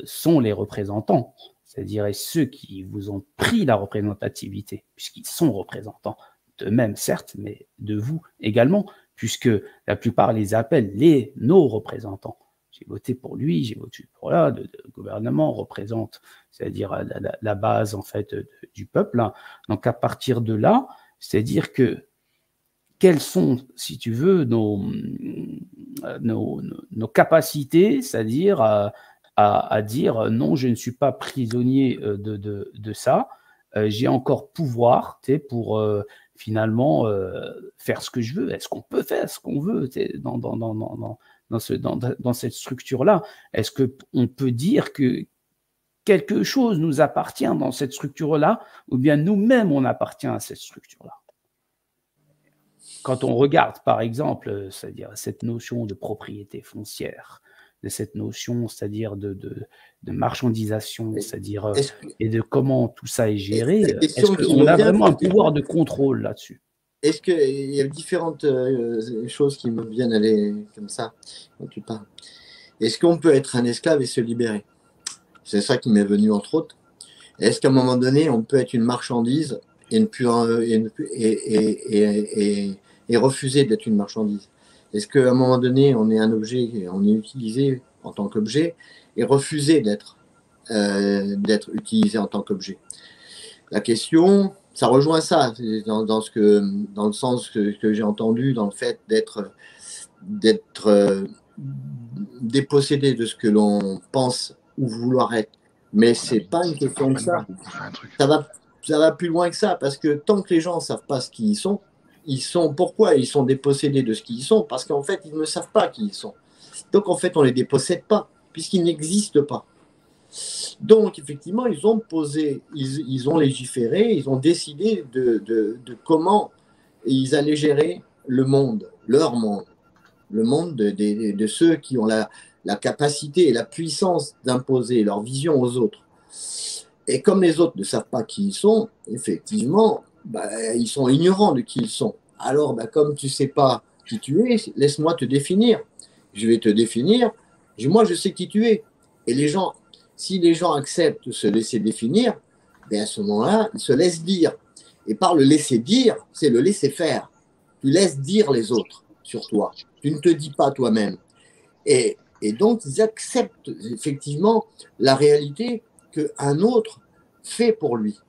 sont les représentants, c'est-à-dire ceux qui vous ont pris la représentativité, puisqu'ils sont représentants d'eux-mêmes, certes, mais de vous également, puisque la plupart les appellent nos représentants. J'ai voté pour lui, j'ai voté pour là, le gouvernement représente, c'est-à-dire la base en fait du peuple. Hein. Donc à partir de là, c'est-à-dire que quelles sont, si tu veux, nos capacités, c'est-à-dire à dire non, je ne suis pas prisonnier de ça, j'ai encore pouvoir pour finalement faire ce que je veux. Est-ce qu'on peut faire ce qu'on veut dans cette structure-là? Est-ce qu'on peut dire que quelque chose nous appartient dans cette structure-là, ou bien nous-mêmes on appartient à cette structure-là? Quand on regarde, par exemple, c'est-à-dire cette notion de propriété foncière, de cette notion, c'est-à-dire de marchandisation, c'est-à-dire et de comment tout ça est géré, est-ce qu'on a vraiment un pouvoir de contrôle là-dessus? Est-ce qu'il y a différentes choses qui me viennent aller comme ça quand tu parles? Est-ce qu'on peut être un esclave et se libérer? C'est ça qui m'est venu entre autres. Est-ce qu'à un moment donné, on peut être une marchandise et refuser d'être une marchandise? Est-ce qu'à un moment donné, on est un objet et on est utilisé en tant qu'objet et refuser d'être utilisé en tant qu'objet? La question, ça rejoint ça, dans le sens que j'ai entendu, dans le fait d'être dépossédé de ce que l'on pense ou vouloir être. Mais c'est pas une question de ça. Ça va plus loin que ça, parce que tant que les gens ne savent pas ce qu'ils sont, pourquoi ils sont dépossédés de ce qu'ils sont? Parce qu'en fait, ils ne savent pas qui ils sont. Donc, en fait, on ne les dépossède pas, puisqu'ils n'existent pas. Donc, effectivement, ils ont légiféré, ils ont décidé de comment ils allaient gérer le monde, leur monde, le monde de ceux qui ont la capacité et la puissance d'imposer leur vision aux autres. Et comme les autres ne savent pas qui ils sont, effectivement, ils sont ignorants de qui ils sont. Alors, comme tu ne sais pas qui tu es, laisse-moi te définir. Je vais te définir. Moi, je sais qui tu es. Et si les gens acceptent de se laisser définir, à ce moment-là, ils se laissent dire. Et par le laisser dire, c'est le laisser faire. Tu laisses dire les autres sur toi. Tu ne te dis pas toi-même. Et donc, ils acceptent effectivement la réalité qu'un autre fait pour lui.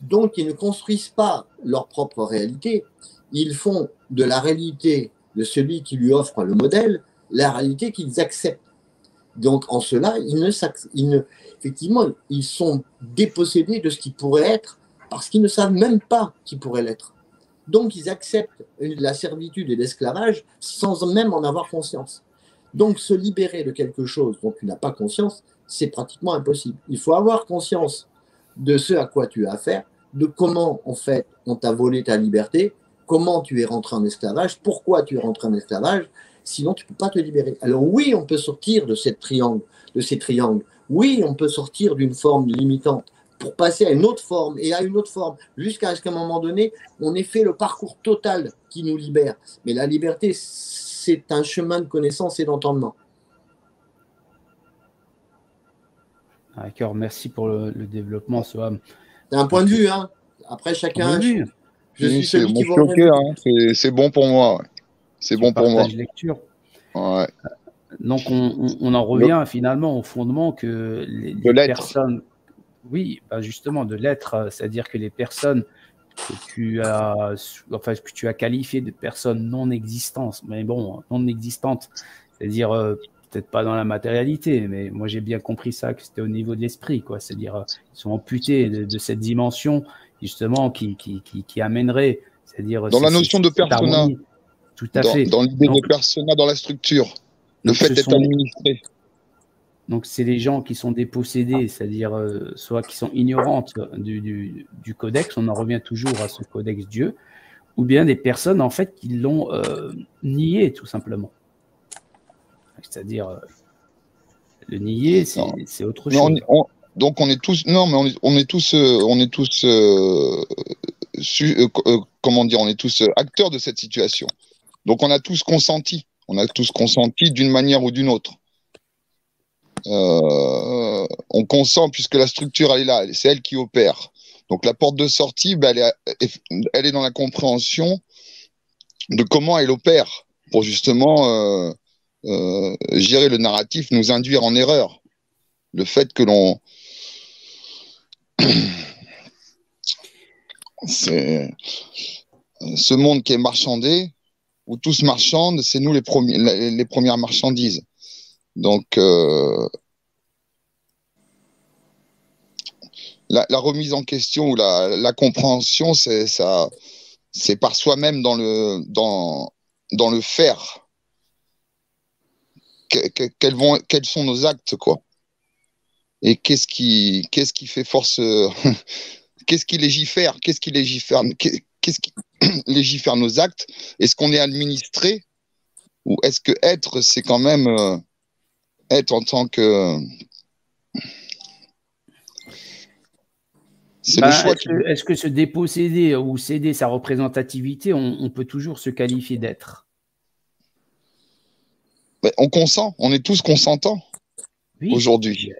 Donc, ils ne construisent pas leur propre réalité. Ils font de la réalité de celui qui lui offre le modèle la réalité qu'ils acceptent. Donc, en cela, effectivement, ils sont dépossédés de ce qui pourrait être parce qu'ils ne savent même pas qui pourrait l'être. Donc, ils acceptent la servitude et l'esclavage sans même en avoir conscience. Donc, se libérer de quelque chose dont tu n'as pas conscience, c'est pratiquement impossible. Il faut avoir conscience de ce à quoi tu as affaire, de comment, en fait, on t'a volé ta liberté, comment tu es rentré en esclavage, pourquoi tu es rentré en esclavage, sinon tu ne peux pas te libérer. Alors oui, on peut sortir de ces triangles. Oui, on peut sortir d'une forme limitante pour passer à une autre forme et à une autre forme, jusqu'à ce qu'à un moment donné, on ait fait le parcours total qui nous libère. Mais la liberté, c'est un chemin de connaissance et d'entendement. D'accord, merci pour le développement, Soham. C'est un point de vue, hein. Après, chacun. Je suis celui qui va choqué, hein. C'est bon pour moi. Ouais. C'est bon pour moi. Lecture. Ouais. Donc, on en revient finalement au fondement que les personnes. Oui, ben justement, de l'être, c'est-à-dire que les personnes que tu as qualifiées de personnes non existantes, mais bon, non existantes, c'est-à-dire peut-être pas dans la matérialité, mais moi j'ai bien compris ça, que c'était au niveau de l'esprit, quoi. C'est-à-dire ils sont amputés de cette dimension justement qui amènerait, c'est-à-dire dans la notion de persona, tout à fait, dans l'idée de persona dans la structure, le fait d'être administré. Donc, c'est les gens qui sont dépossédés, c'est-à-dire soit qui sont ignorantes du codex, on en revient toujours à ce codex Dieu, ou bien des personnes, en fait, qui l'ont nié, tout simplement. C'est-à-dire, le nier, c'est autre chose. Donc, on est tous, comment dire, on est tous acteurs de cette situation. Donc, on a tous consenti d'une manière ou d'une autre. On consent puisque la structure elle est là, c'est elle qui opère. Donc la porte de sortie, elle est dans la compréhension de comment elle opère pour justement gérer le narratif, nous induire en erreur. Le fait que l'on c'est ce monde qui est marchandé, où tout se marchande, c'est nous les premières marchandises. Donc la remise en question ou la compréhension, c'est par soi-même dans le faire. Quels sont nos actes, quoi. Et qu'est-ce qui fait force qu'est-ce qui légifère légifère nos actes? Est-ce qu'on est administré ou est-ce que être, c'est quand même être en tant que le choix est-ce que se déposséder ou céder sa représentativité, on peut toujours se qualifier d'être? On consent, on est tous consentants aujourd'hui.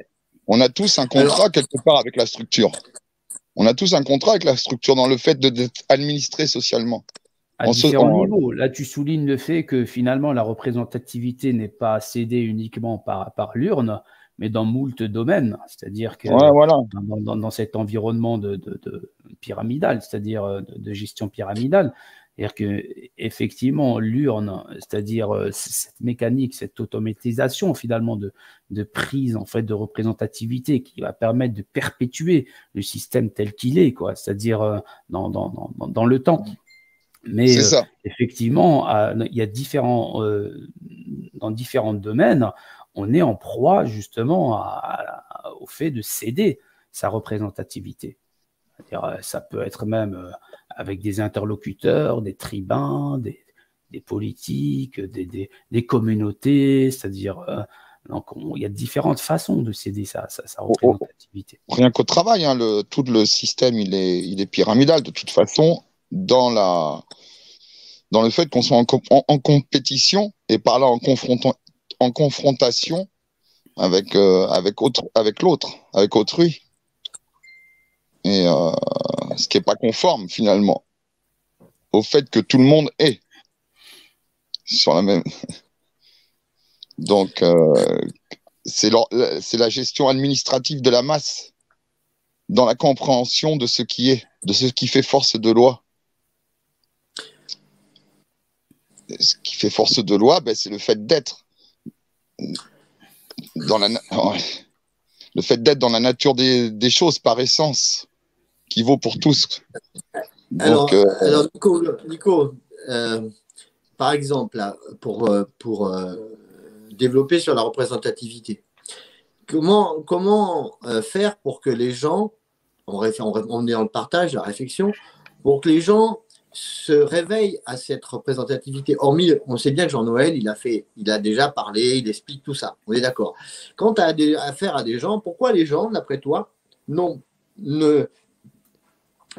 On a tous un contrat quelque part avec la structure. On a tous un contrat avec la structure dans le fait d'être administré socialement. À différents niveaux. Là, tu soulignes le fait que finalement, la représentativité n'est pas cédée uniquement par l'urne, mais dans moult domaines. C'est-à-dire que dans cet environnement de pyramidal, c'est-à-dire de gestion pyramidale, c'est-à-dire que effectivement l'urne, c'est-à-dire cette mécanique, cette automatisation finalement de prise en fait de représentativité qui va permettre de perpétuer le système tel qu'il est, quoi. C'est-à-dire dans le temps. Mais effectivement, il y a dans différents domaines, on est en proie justement au fait de céder sa représentativité. C'est-à-dire, ça peut être même avec des interlocuteurs, des tribuns, des politiques, des communautés, c'est-à-dire donc il y a différentes façons de céder sa représentativité. Rien qu'au travail, hein, tout le système il est pyramidal de toute façon dans le fait qu'on soit en compétition et par là en confrontation avec l'autre, avec autrui. Et ce qui n'est pas conforme finalement au fait que tout le monde est sur la même. Donc c'est la gestion administrative de la masse dans la compréhension de ce qui est, de ce qui fait force de loi. Ce qui fait force de loi, c'est le fait d'être dans la nature des choses par essence, qui vaut pour tous. Donc, alors Nico, par exemple, là, pour développé sur la représentativité. Comment faire pour que les gens, on est dans le partage, la réflexion, pour que les gens se réveillent à cette représentativité. Hormis, on sait bien que Jean-Noël, il a déjà parlé, il explique tout ça. On est d'accord. Quand tu as affaire à des gens, pourquoi les gens, d'après toi,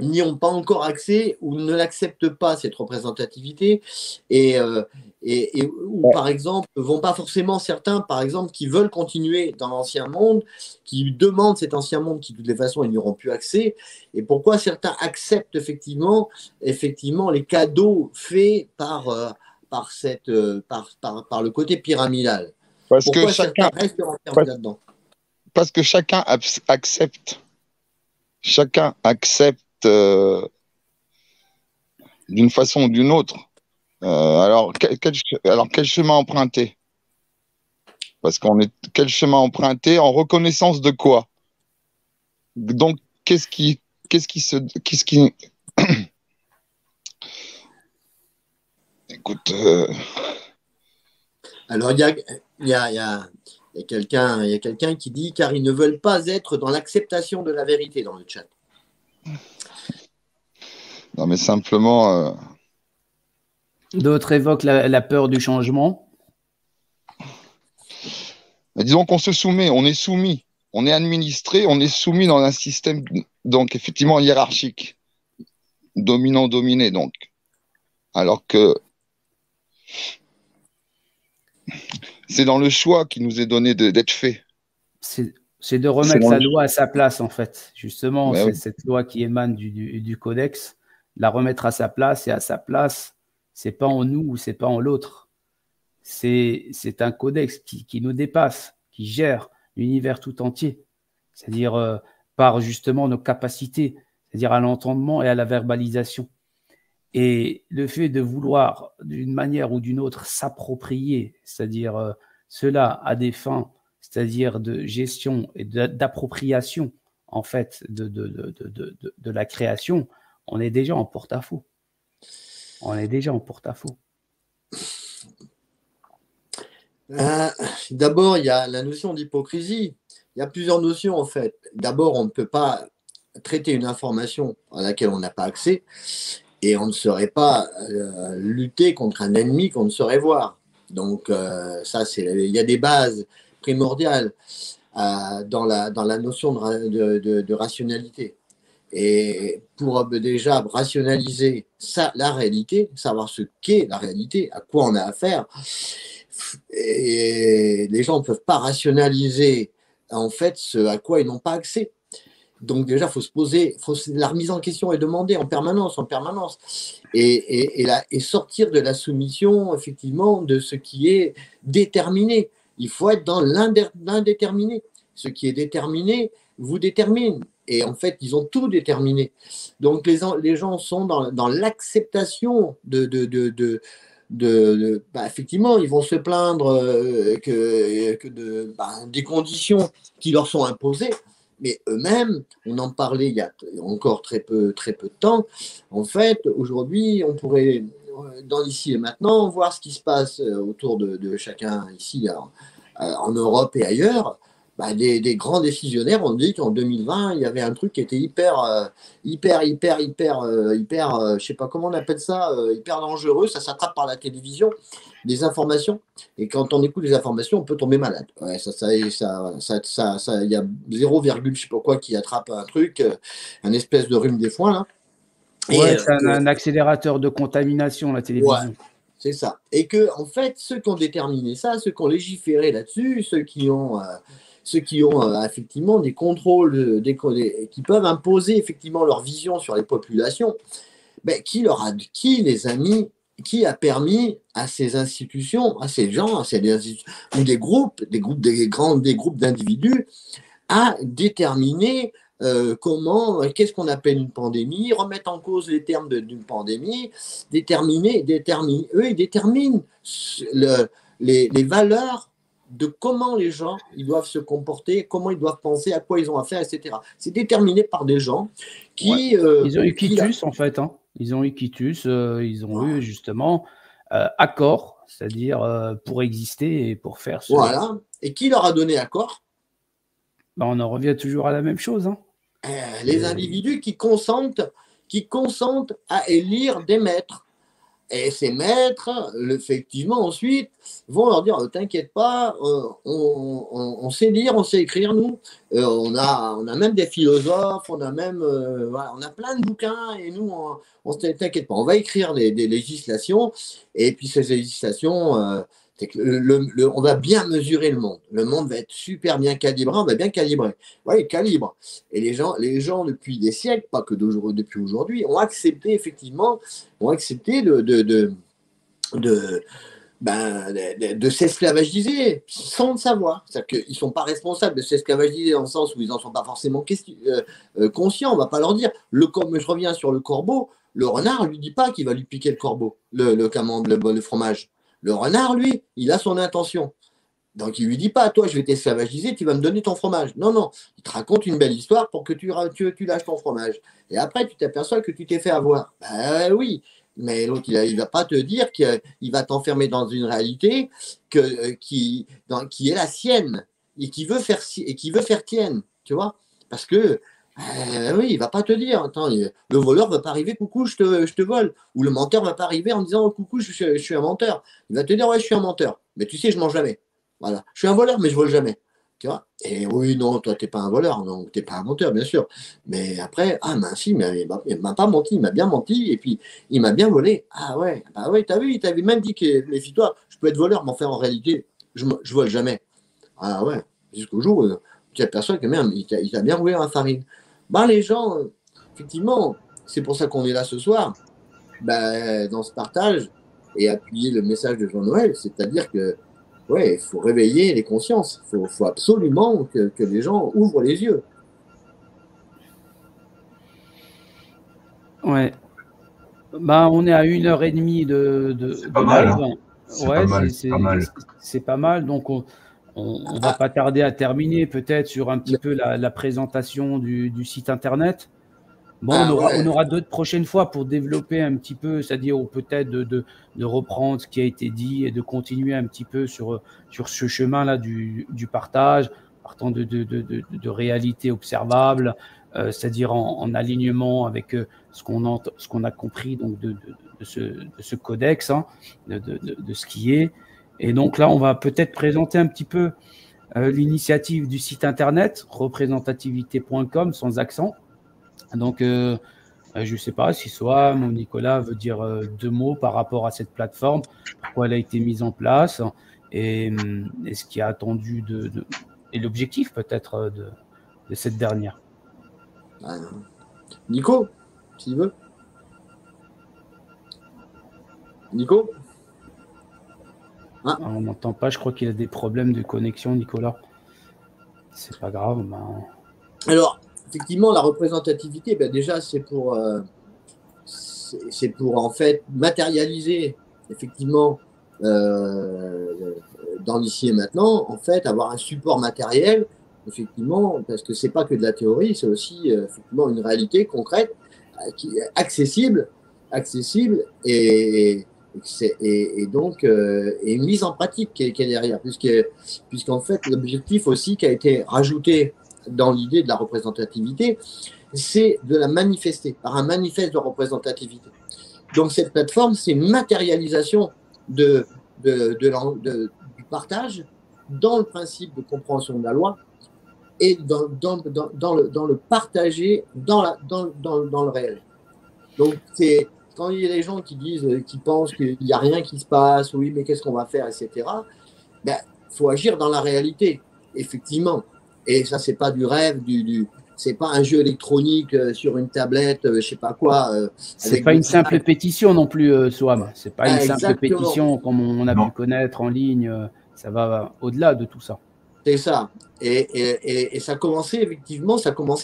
n'y ont pas encore accès ou ne l'acceptent pas, cette représentativité, ou par exemple, vont pas forcément certains, par exemple, qui veulent continuer dans l'ancien monde, qui demandent cet ancien monde qui, de toutes les façons, ils n'y auront plus accès, et pourquoi certains acceptent effectivement les cadeaux faits par le côté pyramidal. Pourquoi certains restent enfermés là-dedans? Parce que chacun accepte. Chacun accepte d'une façon ou d'une autre. Alors, quel chemin emprunter? Parce quel chemin emprunter en reconnaissance de quoi? Donc, qu'est-ce qui Écoute. Alors, il y a quelqu'un qui dit car ils ne veulent pas être dans l'acceptation de la vérité dans le chat. Non, mais simplement. D'autres évoquent la peur du changement. Mais disons qu'on se soumet, on est soumis, on est administré, on est soumis dans un système, donc effectivement hiérarchique, dominant-dominé, donc. Alors que c'est dans le choix qui nous est donné d'être fait. C'est de remettre la loi à sa place, en fait. Justement, c'est cette loi qui émane du codex, la remettre à sa place, et à sa place, c'est pas en nous ou c'est pas en l'autre. C'est un codex qui nous dépasse, qui gère l'univers tout entier. C'est-à-dire par justement nos capacités, c'est-à-dire à l'entendement et à la verbalisation. Et le fait de vouloir, d'une manière ou d'une autre, s'approprier, c'est-à-dire cela à des fins, c'est-à-dire de gestion et d'appropriation, en fait, de la création, on est déjà en porte-à-faux. On est déjà en porte-à-faux. D'abord, il y a la notion d'hypocrisie. Il y a plusieurs notions, en fait. D'abord, on ne peut pas traiter une information à laquelle on n'a pas accès et on ne saurait pas lutter contre un ennemi qu'on ne saurait voir. Donc, il y a des bases primordiales dans la notion de rationalité. Et pour déjà rationaliser la réalité, savoir ce qu'est la réalité, à quoi on a affaire, et les gens ne peuvent pas rationaliser en fait ce à quoi ils n'ont pas accès. Donc déjà, il faut se poser, la remise en question est demandée en permanence, et sortir de la soumission, effectivement, de ce qui est déterminé. Il faut être dans l'indéterminé. Ce qui est déterminé vous détermine. Et en fait, ils ont tout déterminé. Donc les gens sont dans l'acceptation effectivement, ils vont se plaindre des conditions qui leur sont imposées. Mais eux-mêmes, on en parlait il y a encore très peu de temps. En fait, aujourd'hui, on pourrait, dans l'ici et maintenant, voir ce qui se passe autour de chacun ici, en Europe et ailleurs. Des grands décisionnaires ont dit qu'en 2020, il y avait un truc qui était hyper, je sais pas comment on appelle ça, hyper dangereux. Ça s'attrape par la télévision, des informations. Et quand on écoute les informations, on peut tomber malade. Ouais, il y a 0, je sais pas quoi qui attrape un truc, un espèce de rhume des foins là. Ouais, c'est un accélérateur de contamination, la télévision. Ouais, c'est ça. Et que en fait, ceux qui ont déterminé ça, ceux qui ont légiféré là-dessus, ceux qui ont effectivement des contrôles, qui peuvent imposer effectivement leur vision sur les populations, qui a permis à ces institutions, à ces gens, ou des groupes d'individus à déterminer qu'est-ce qu'on appelle une pandémie, remettre en cause les termes d'une pandémie, eux, ils déterminent les valeurs de comment les gens ils doivent se comporter, comment ils doivent penser, à quoi ils ont affaire, etc. C'est déterminé par des gens qui... ils ont eu quitus, en fait. Hein. Ils ont eu quitus, ils ont eu justement accord, c'est-à-dire pour exister et pour faire ce… Voilà. Et qui leur a donné accord? On en revient toujours à la même chose. Hein. Les individus qui consentent à élire des maîtres. Et ces maîtres, effectivement, ensuite, vont leur dire, t'inquiète pas, on sait lire, on sait écrire, nous. On a même des philosophes, on a même, voilà, on a plein de bouquins, et nous, on t'inquiète pas, on va écrire des législations, et puis ces législations, c'est que on va bien mesurer le monde. Le monde va être super bien calibré, on va bien calibrer. Ouais, calibre. Et les gens, depuis des siècles, pas que depuis aujourd'hui, ont accepté effectivement, de s'esclavagiser sans le savoir. C'est-à-dire qu'ils ne sont pas responsables de s'esclavagiser dans le sens où ils n'en sont pas forcément conscients. On ne va pas leur dire. Je reviens sur le corbeau. Le renard ne lui dit pas qu'il va lui piquer le corbeau, le fromage. Le renard, lui, il a son intention. Donc, il ne lui dit pas, toi, je vais t'esclavagiser, tu vas me donner ton fromage. Non, non. Il te raconte une belle histoire pour que tu lâches ton fromage. Et après, tu t'aperçois que tu t'es fait avoir. Ben oui. Mais l'autre, il ne va pas te dire qu'il va t'enfermer dans une réalité qui est la sienne et qui veut faire tienne. Tu vois? Parce que, oui, il ne va pas te dire, attends, le voleur ne va pas arriver, coucou, je te vole. Ou le menteur ne va pas arriver en disant, coucou, je suis un menteur. Il va te dire, ouais, je suis un menteur. Mais tu sais, je ne mange jamais. Voilà. Je suis un voleur, mais je ne vole jamais. Tu vois? Et oui, non, toi, tu n'es pas un voleur, non, tu n'es pas un menteur, bien sûr. Mais après, si, mais il m'a pas menti, il m'a bien menti, et puis il m'a bien volé. Ah ouais, bah ouais, t'as vu, il t'avait même dit que, méfie-toi, je peux être voleur, mais en réalité, je vole jamais. Ah ouais, jusqu'au jour où tu t'aperçois que même, il t'a bien roulé en farine. Les gens, effectivement, c'est pour ça qu'on est là ce soir, dans ce partage, et appuyer le message de Jean-Noël, c'est-à-dire que ouais, il faut réveiller les consciences. Il faut absolument que les gens ouvrent les yeux. Ouais. On est à 1h30 de pas mal, live. Hein. C'est pas mal. Donc, on va pas tarder à terminer peut-être sur un petit peu la présentation du site internet. On aura d'autres prochaines fois pour développer un petit peu, c'est-à-dire peut-être de reprendre ce qui a été dit et de continuer un petit peu sur ce chemin-là du partage, partant de réalités observables, c'est-à-dire en alignement avec ce qu'on a compris donc de ce codex, hein, de ce qui est. Et donc là, on va peut-être présenter un petit peu l'initiative du site internet, représentativité.com sans accent. Donc, je ne sais pas si Soham ou Nicolas veut dire 2 mots par rapport à cette plateforme, pourquoi elle a été mise en place et ce qui est attendu et l'objectif peut-être de cette dernière. Nico, s'il veut. Nico On n'entend pas, je crois qu'il a des problèmes de connexion, Nicolas. C'est pas grave. Alors, effectivement, la représentativité, déjà, c'est pour en fait matérialiser, effectivement, dans l'ici et maintenant, en fait, avoir un support matériel, effectivement, parce que c'est pas que de la théorie, c'est aussi effectivement une réalité concrète, qui est accessible et donc une mise en pratique qui est derrière, puisqu'en fait, l'objectif aussi qui a été rajouté dans l'idée de la représentativité, c'est de la manifester par un manifeste de représentativité. Donc cette plateforme, c'est une matérialisation du partage dans le principe de compréhension de la loi et dans le partager dans le réel. Donc c'est quand il y a des gens qui pensent qu'il n'y a rien qui se passe, oui, mais qu'est-ce qu'on va faire, etc. Faut agir dans la réalité, effectivement. Et ça, c'est pas du rêve, c'est pas un jeu électronique sur une tablette, je sais pas quoi. C'est pas une simple pétition non plus, Soham. C'est pas une simple pétition comme on a pu connaître en ligne. Ça va au-delà de tout ça. C'est ça. Et ça commençait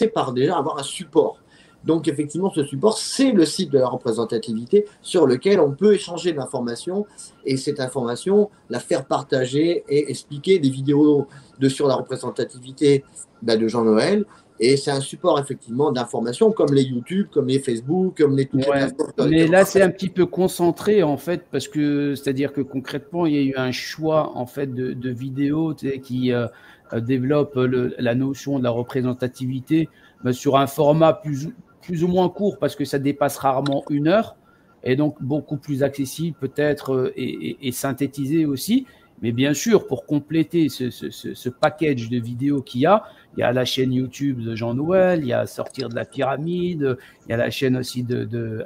par déjà avoir un support. Donc, effectivement, ce support, c'est le site de la représentativité sur lequel on peut échanger de l'information et cette information, la faire partager et expliquer des vidéos sur la représentativité de Jean-Noël Et c'est un support effectivement d'information comme les YouTube, comme les Facebook, comme les toutes les plateformes. Mais là, c'est un petit peu concentré en fait, parce que c'est-à-dire que concrètement, il y a eu un choix en fait de vidéos qui développent la notion de la représentativité sur un format plus ou moins court, parce que ça dépasse rarement 1 heure, et donc beaucoup plus accessible peut-être et synthétisé aussi. Mais bien sûr, pour compléter ce package de vidéos qu'il y a la chaîne YouTube de Jean-Noël, il y a Sortir de la pyramide, il y a la chaîne aussi de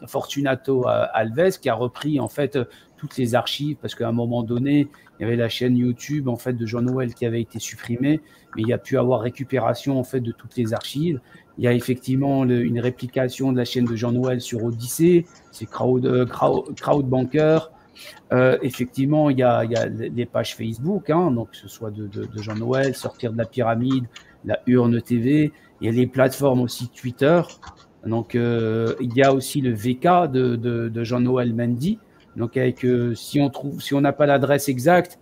Fortunato Alves qui a repris en fait toutes les archives, parce qu'à un moment donné, il y avait la chaîne YouTube en fait de Jean-Noël qui avait été supprimée, mais il y a pu avoir récupération en fait de toutes les archives. Il y a effectivement une réplication de la chaîne de Jean-Noël sur Odyssée, c'est Crowdbanker. Effectivement, il y a les pages Facebook, donc que ce soit de Jean-Noël, Sortir de la pyramide, la Urne TV, il y a les plateformes aussi Twitter. Donc, il y a aussi le VK de Jean-Noël Mendy. Donc, si on n'a pas l'adresse exacte,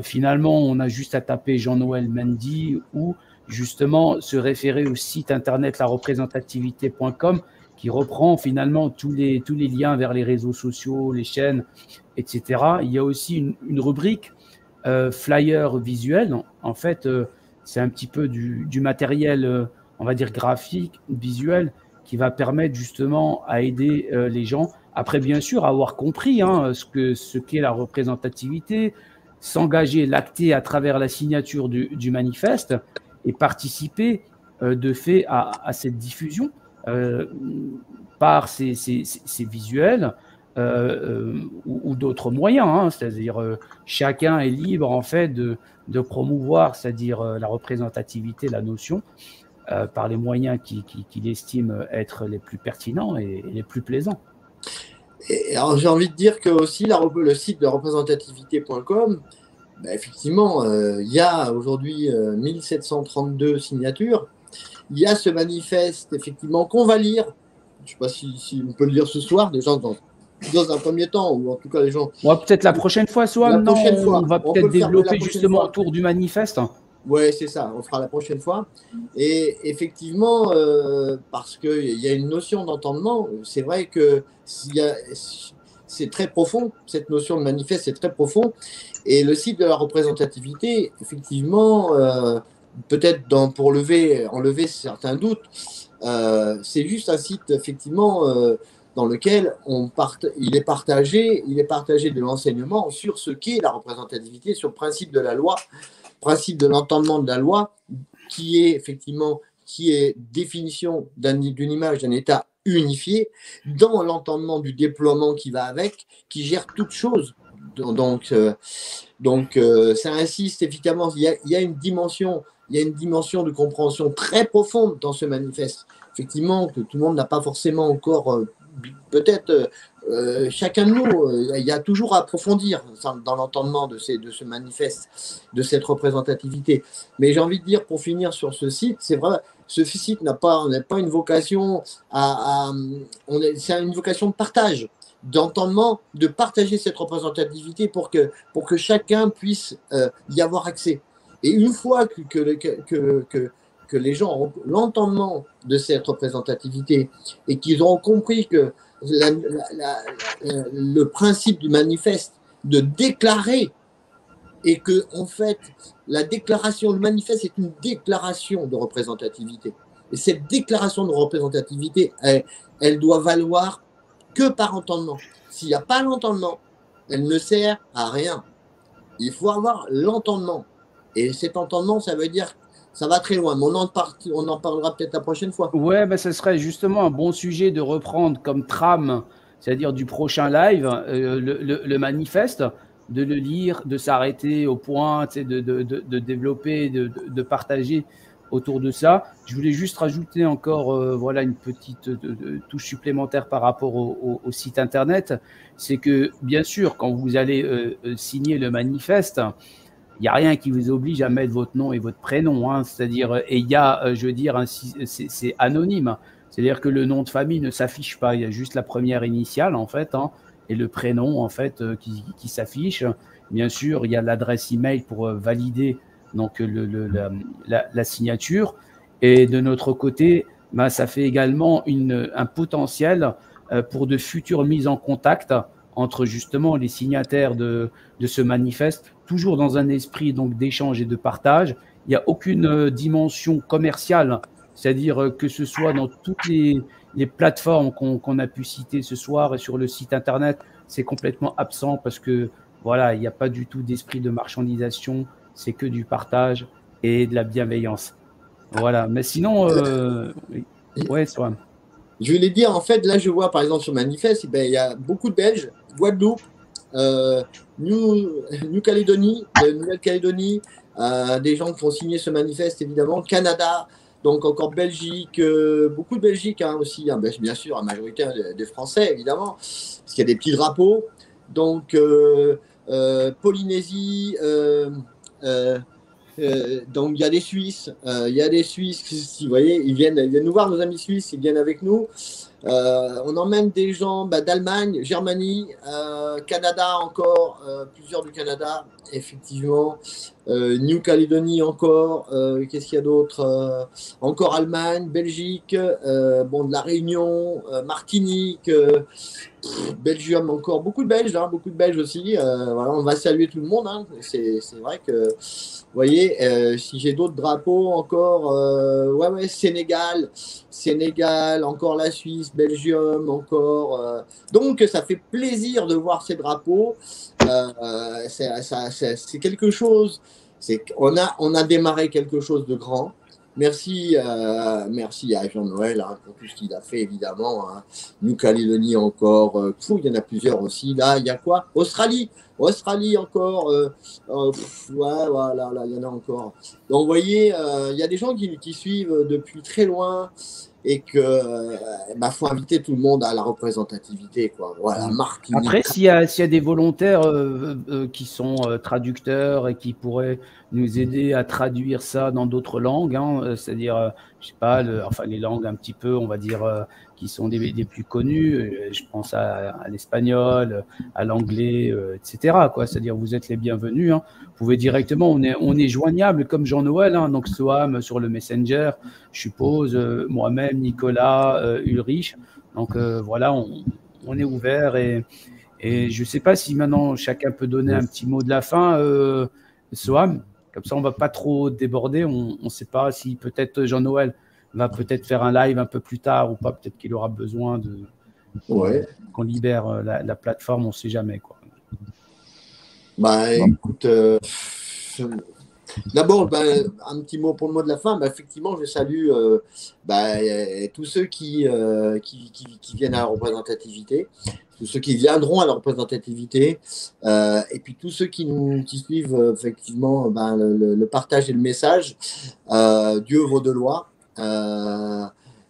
finalement, on a juste à taper Jean-Noël Mendy ou justement se référer au site internet lareprésentativité.com qui reprend finalement tous les liens vers les réseaux sociaux, les chaînes, etc. Il y a aussi une rubrique flyer visuel. En fait, c'est un petit peu du matériel, on va dire graphique, visuel, qui va permettre justement à aider les gens. Après, bien sûr, avoir compris ce qu'est la représentativité, s'engager, l'acter à travers la signature du manifeste et participer de fait à cette diffusion par ces visuels ou d'autres moyens. C'est-à-dire chacun est libre en fait de promouvoir, c'est-à-dire la représentativité, la notion, par les moyens qu'il estime être les plus pertinents et les plus plaisants. Et alors j'ai envie de dire que aussi le site de représentativité.com, effectivement, il y a aujourd'hui 1732 signatures. Il y a ce manifeste, effectivement, qu'on va lire. Je ne sais pas si on peut le lire ce soir, déjà dans un premier temps, ou en tout cas les gens. Peut-être la prochaine fois, Swan. On va peut-être développer justement autour du manifeste. Oui, c'est ça, on fera la prochaine fois. Et effectivement, parce qu'il y a une notion d'entendement, c'est vrai que c'est très profond, cette notion de manifeste, c'est très profond. Et le site de la représentativité, effectivement, peut-être pour enlever certains doutes, c'est juste un site, effectivement, dans lequel il est partagé de l'enseignement sur ce qu'est la représentativité, sur le principe de la loi, principe de l'entendement de la loi, qui est définition d'une image d'un État unifié, dans l'entendement du déploiement qui va avec, qui gère toute chose. Donc ça insiste effectivement, il y a une dimension de compréhension très profonde dans ce manifeste. Effectivement, que tout le monde n'a pas forcément encore, peut-être chacun de nous, il y a toujours à approfondir dans l'entendement de ce manifeste, de cette représentativité. Mais j'ai envie de dire, pour finir sur ce site, c'est vrai, ce site n'a pas une vocation c'est une vocation de partage, d'entendement, de partager cette représentativité pour que chacun puisse y avoir accès. Et une fois que les gens ont l'entendement de cette représentativité et qu'ils auront compris que le principe du manifeste de déclarer, et que en fait le manifeste est une déclaration de représentativité, et cette déclaration de représentativité elle doit valoir que par entendement. S'il n'y a pas l'entendement, elle ne sert à rien. Il faut avoir l'entendement, et cet entendement, ça veut dire ça va très loin, mais on en parlera peut-être la prochaine fois. Ouais, ce serait justement un bon sujet de reprendre comme trame, c'est-à-dire du prochain live, le manifeste, de le lire, de s'arrêter au point, de développer, de partager autour de ça. Je voulais juste rajouter encore une petite touche supplémentaire par rapport au site internet. C'est que, bien sûr, quand vous allez signer le manifeste, il n'y a rien qui vous oblige à mettre votre nom et votre prénom, c'est-à-dire, et il y a, c'est anonyme, c'est-à-dire que le nom de famille ne s'affiche pas, il y a juste la première initiale, en fait, et le prénom, en fait, qui s'affiche. Bien sûr, il y a l'adresse email pour valider donc la signature, Et de notre côté, ben, ça fait également un potentiel pour de futures mises en contact entre justement les signataires de ce manifeste, toujours dans un esprit donc d'échange et de partage. Il n'y a aucune dimension commerciale, c'est-à-dire que ce soit dans toutes les plateformes qu'on a pu citer ce soir et sur le site internet, c'est complètement absent parce que voilà, il n'y a pas du tout d'esprit de marchandisation, c'est que du partage et de la bienveillance. Voilà, mais sinon, ouais, Soham. Je voulais dire, en fait, là, je vois, par exemple, sur Manifeste, il y a beaucoup de Belges, Guadeloupe, Nouvelle-Calédonie, des gens qui ont signé ce manifeste, évidemment, Canada, donc encore Belgique, beaucoup de Belgique hein, aussi, hein, bien sûr, la majorité des Français, évidemment, parce qu'il y a des petits drapeaux. Donc, Polynésie, donc il y a des Suisses, vous voyez, ils viennent nous voir, nos amis suisses, ils viennent avec nous. On emmène des gens d'Allemagne, Germanie, Canada encore, plusieurs du Canada, effectivement, Nouvelle-Calédonie encore, qu'est-ce qu'il y a d'autre, encore Allemagne, Belgique, bon, de la Réunion, Martinique, Belgium encore, beaucoup de Belges aussi, voilà, on va saluer tout le monde, hein. C'est vrai que, vous voyez, si j'ai d'autres drapeaux encore, ouais, Sénégal, encore la Suisse, Belgium, encore. Donc, ça fait plaisir de voir ces drapeaux. C'est quelque chose. On a démarré quelque chose de grand. Merci à Jean-Noël hein, pour tout ce qu'il a fait, évidemment. Hein. Nouvelle-Calédonie encore. Il y en a plusieurs aussi. Là, il y a quoi? Australie encore. Ouais, voilà, là, il y en a encore. Donc, vous voyez, il y a des gens qui suivent depuis très loin et que faut inviter tout le monde à la représentativité, quoi. Voilà, Martinique. Après, s'il y a des volontaires qui sont traducteurs et qui pourraient nous aider à traduire ça dans d'autres langues, hein, c'est-à-dire, je sais pas, les langues un petit peu, on va dire, qui sont des plus connues. Je pense à l'espagnol, à l'anglais, etc. C'est-à-dire, vous êtes les bienvenus. Hein. Vous pouvez directement, on est joignable comme Jean-Noël, hein, donc Soham sur le Messenger, je suppose, moi-même, Nicolas, Ulrich. Donc voilà, on est ouvert et je ne sais pas si maintenant chacun peut donner un petit mot de la fin, Soham. Comme ça, on ne va pas trop déborder. On ne sait pas si peut-être Jean-Noël va peut-être faire un live un peu plus tard ou pas. Peut-être qu'il aura besoin qu'on libère la plateforme. On ne sait jamais, quoi. Écoute, d'abord, un petit mot pour le mot de la fin. Effectivement, je salue tous ceux qui viennent à la représentativité, tous ceux qui viendront à la représentativité, et puis tous ceux qui suivent effectivement le partage et le message. Dieu vaut de loi,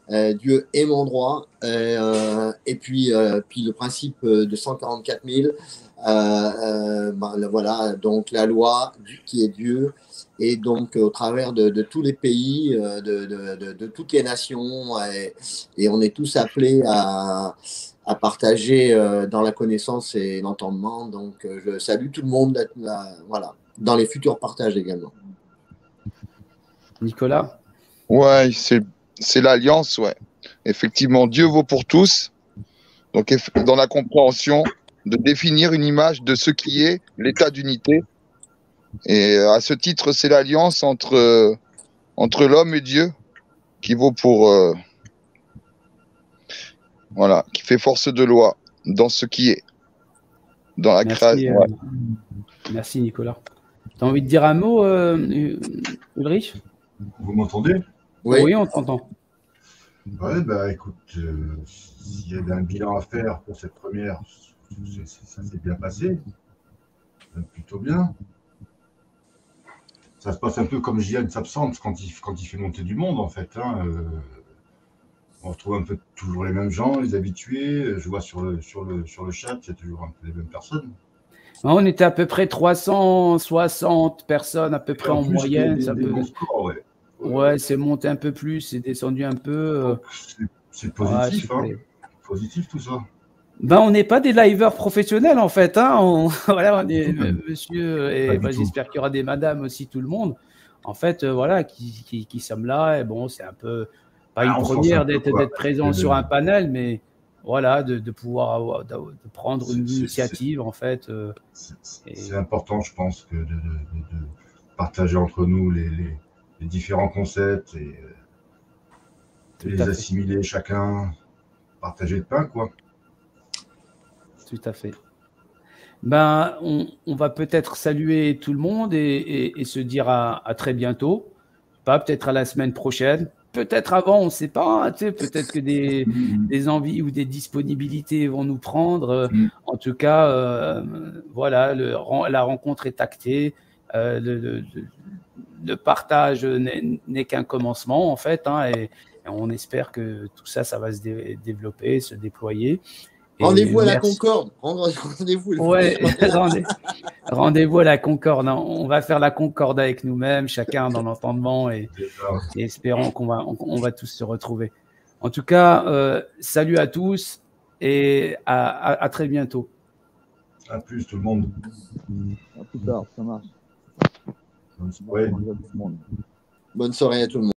Dieu est mon droit, et puis le principe de 144 000. Voilà, donc la loi qui est Dieu, et donc au travers de tous les pays, de toutes les nations, et on est tous appelés à partager dans la connaissance et l'entendement. Donc je salue tout le monde voilà, dans les futurs partages également. Nicolas? Ouais, c'est l'alliance, ouais. Effectivement, Dieu vaut pour tous. Donc dans la compréhension de définir une image de ce qui est l'état d'unité. Et à ce titre, c'est l'alliance entre l'homme et Dieu qui vaut pour... voilà, qui fait force de loi dans ce qui est, dans la création. Ouais. Merci, Nicolas. Tu as envie de dire un mot, Ulrich? Vous m'entendez? Oui, on t'entend. Ouais, écoute, s'il y avait un bilan à faire pour cette première, ça s'est bien passé, plutôt bien. Ça se passe un peu comme Gian s'absente quand il fait monter du monde, en fait. Hein. On retrouve un peu toujours les mêmes gens, les habitués. Je vois sur le chat, il y a toujours un peu les mêmes personnes. On était à peu près 360 personnes, à peu près en moyenne. Ouais, c'est monté un peu plus, c'est descendu un peu. C'est positif, hein. Positif tout ça. Ben, on n'est pas des liveurs professionnels en fait. Hein. Voilà, on est monsieur et j'espère qu'il y aura des madames aussi, tout le monde. En fait, voilà, qui sommes là. Et bon, c'est un peu pas une première d'être présent sur un panel, mais voilà, de pouvoir de prendre une initiative en fait. C'est important, je pense, que de partager entre nous les différents concepts et les assimiler chacun, partager le pain, quoi. Tout à fait. Ben, on va peut-être saluer tout le monde et se dire à très bientôt. Pas peut-être à la semaine prochaine. Peut-être avant, on ne sait pas. Hein, tu sais, peut-être que des envies ou des disponibilités vont nous prendre. En tout cas, voilà, la rencontre est actée. Le partage n'est qu'un commencement, en fait. Hein, et on espère que tout ça, ça va se développer, se déployer. Rendez-vous à la Concorde. Rendez-vous. Ouais, rendez-vous à la Concorde. On va faire la Concorde avec nous-mêmes, chacun dans l'entendement, et espérons qu'on va tous se retrouver. En tout cas, salut à tous et à très bientôt. À plus tout le monde. À plus tard, ça marche. Bonne soirée. Bonne soirée à tout le monde.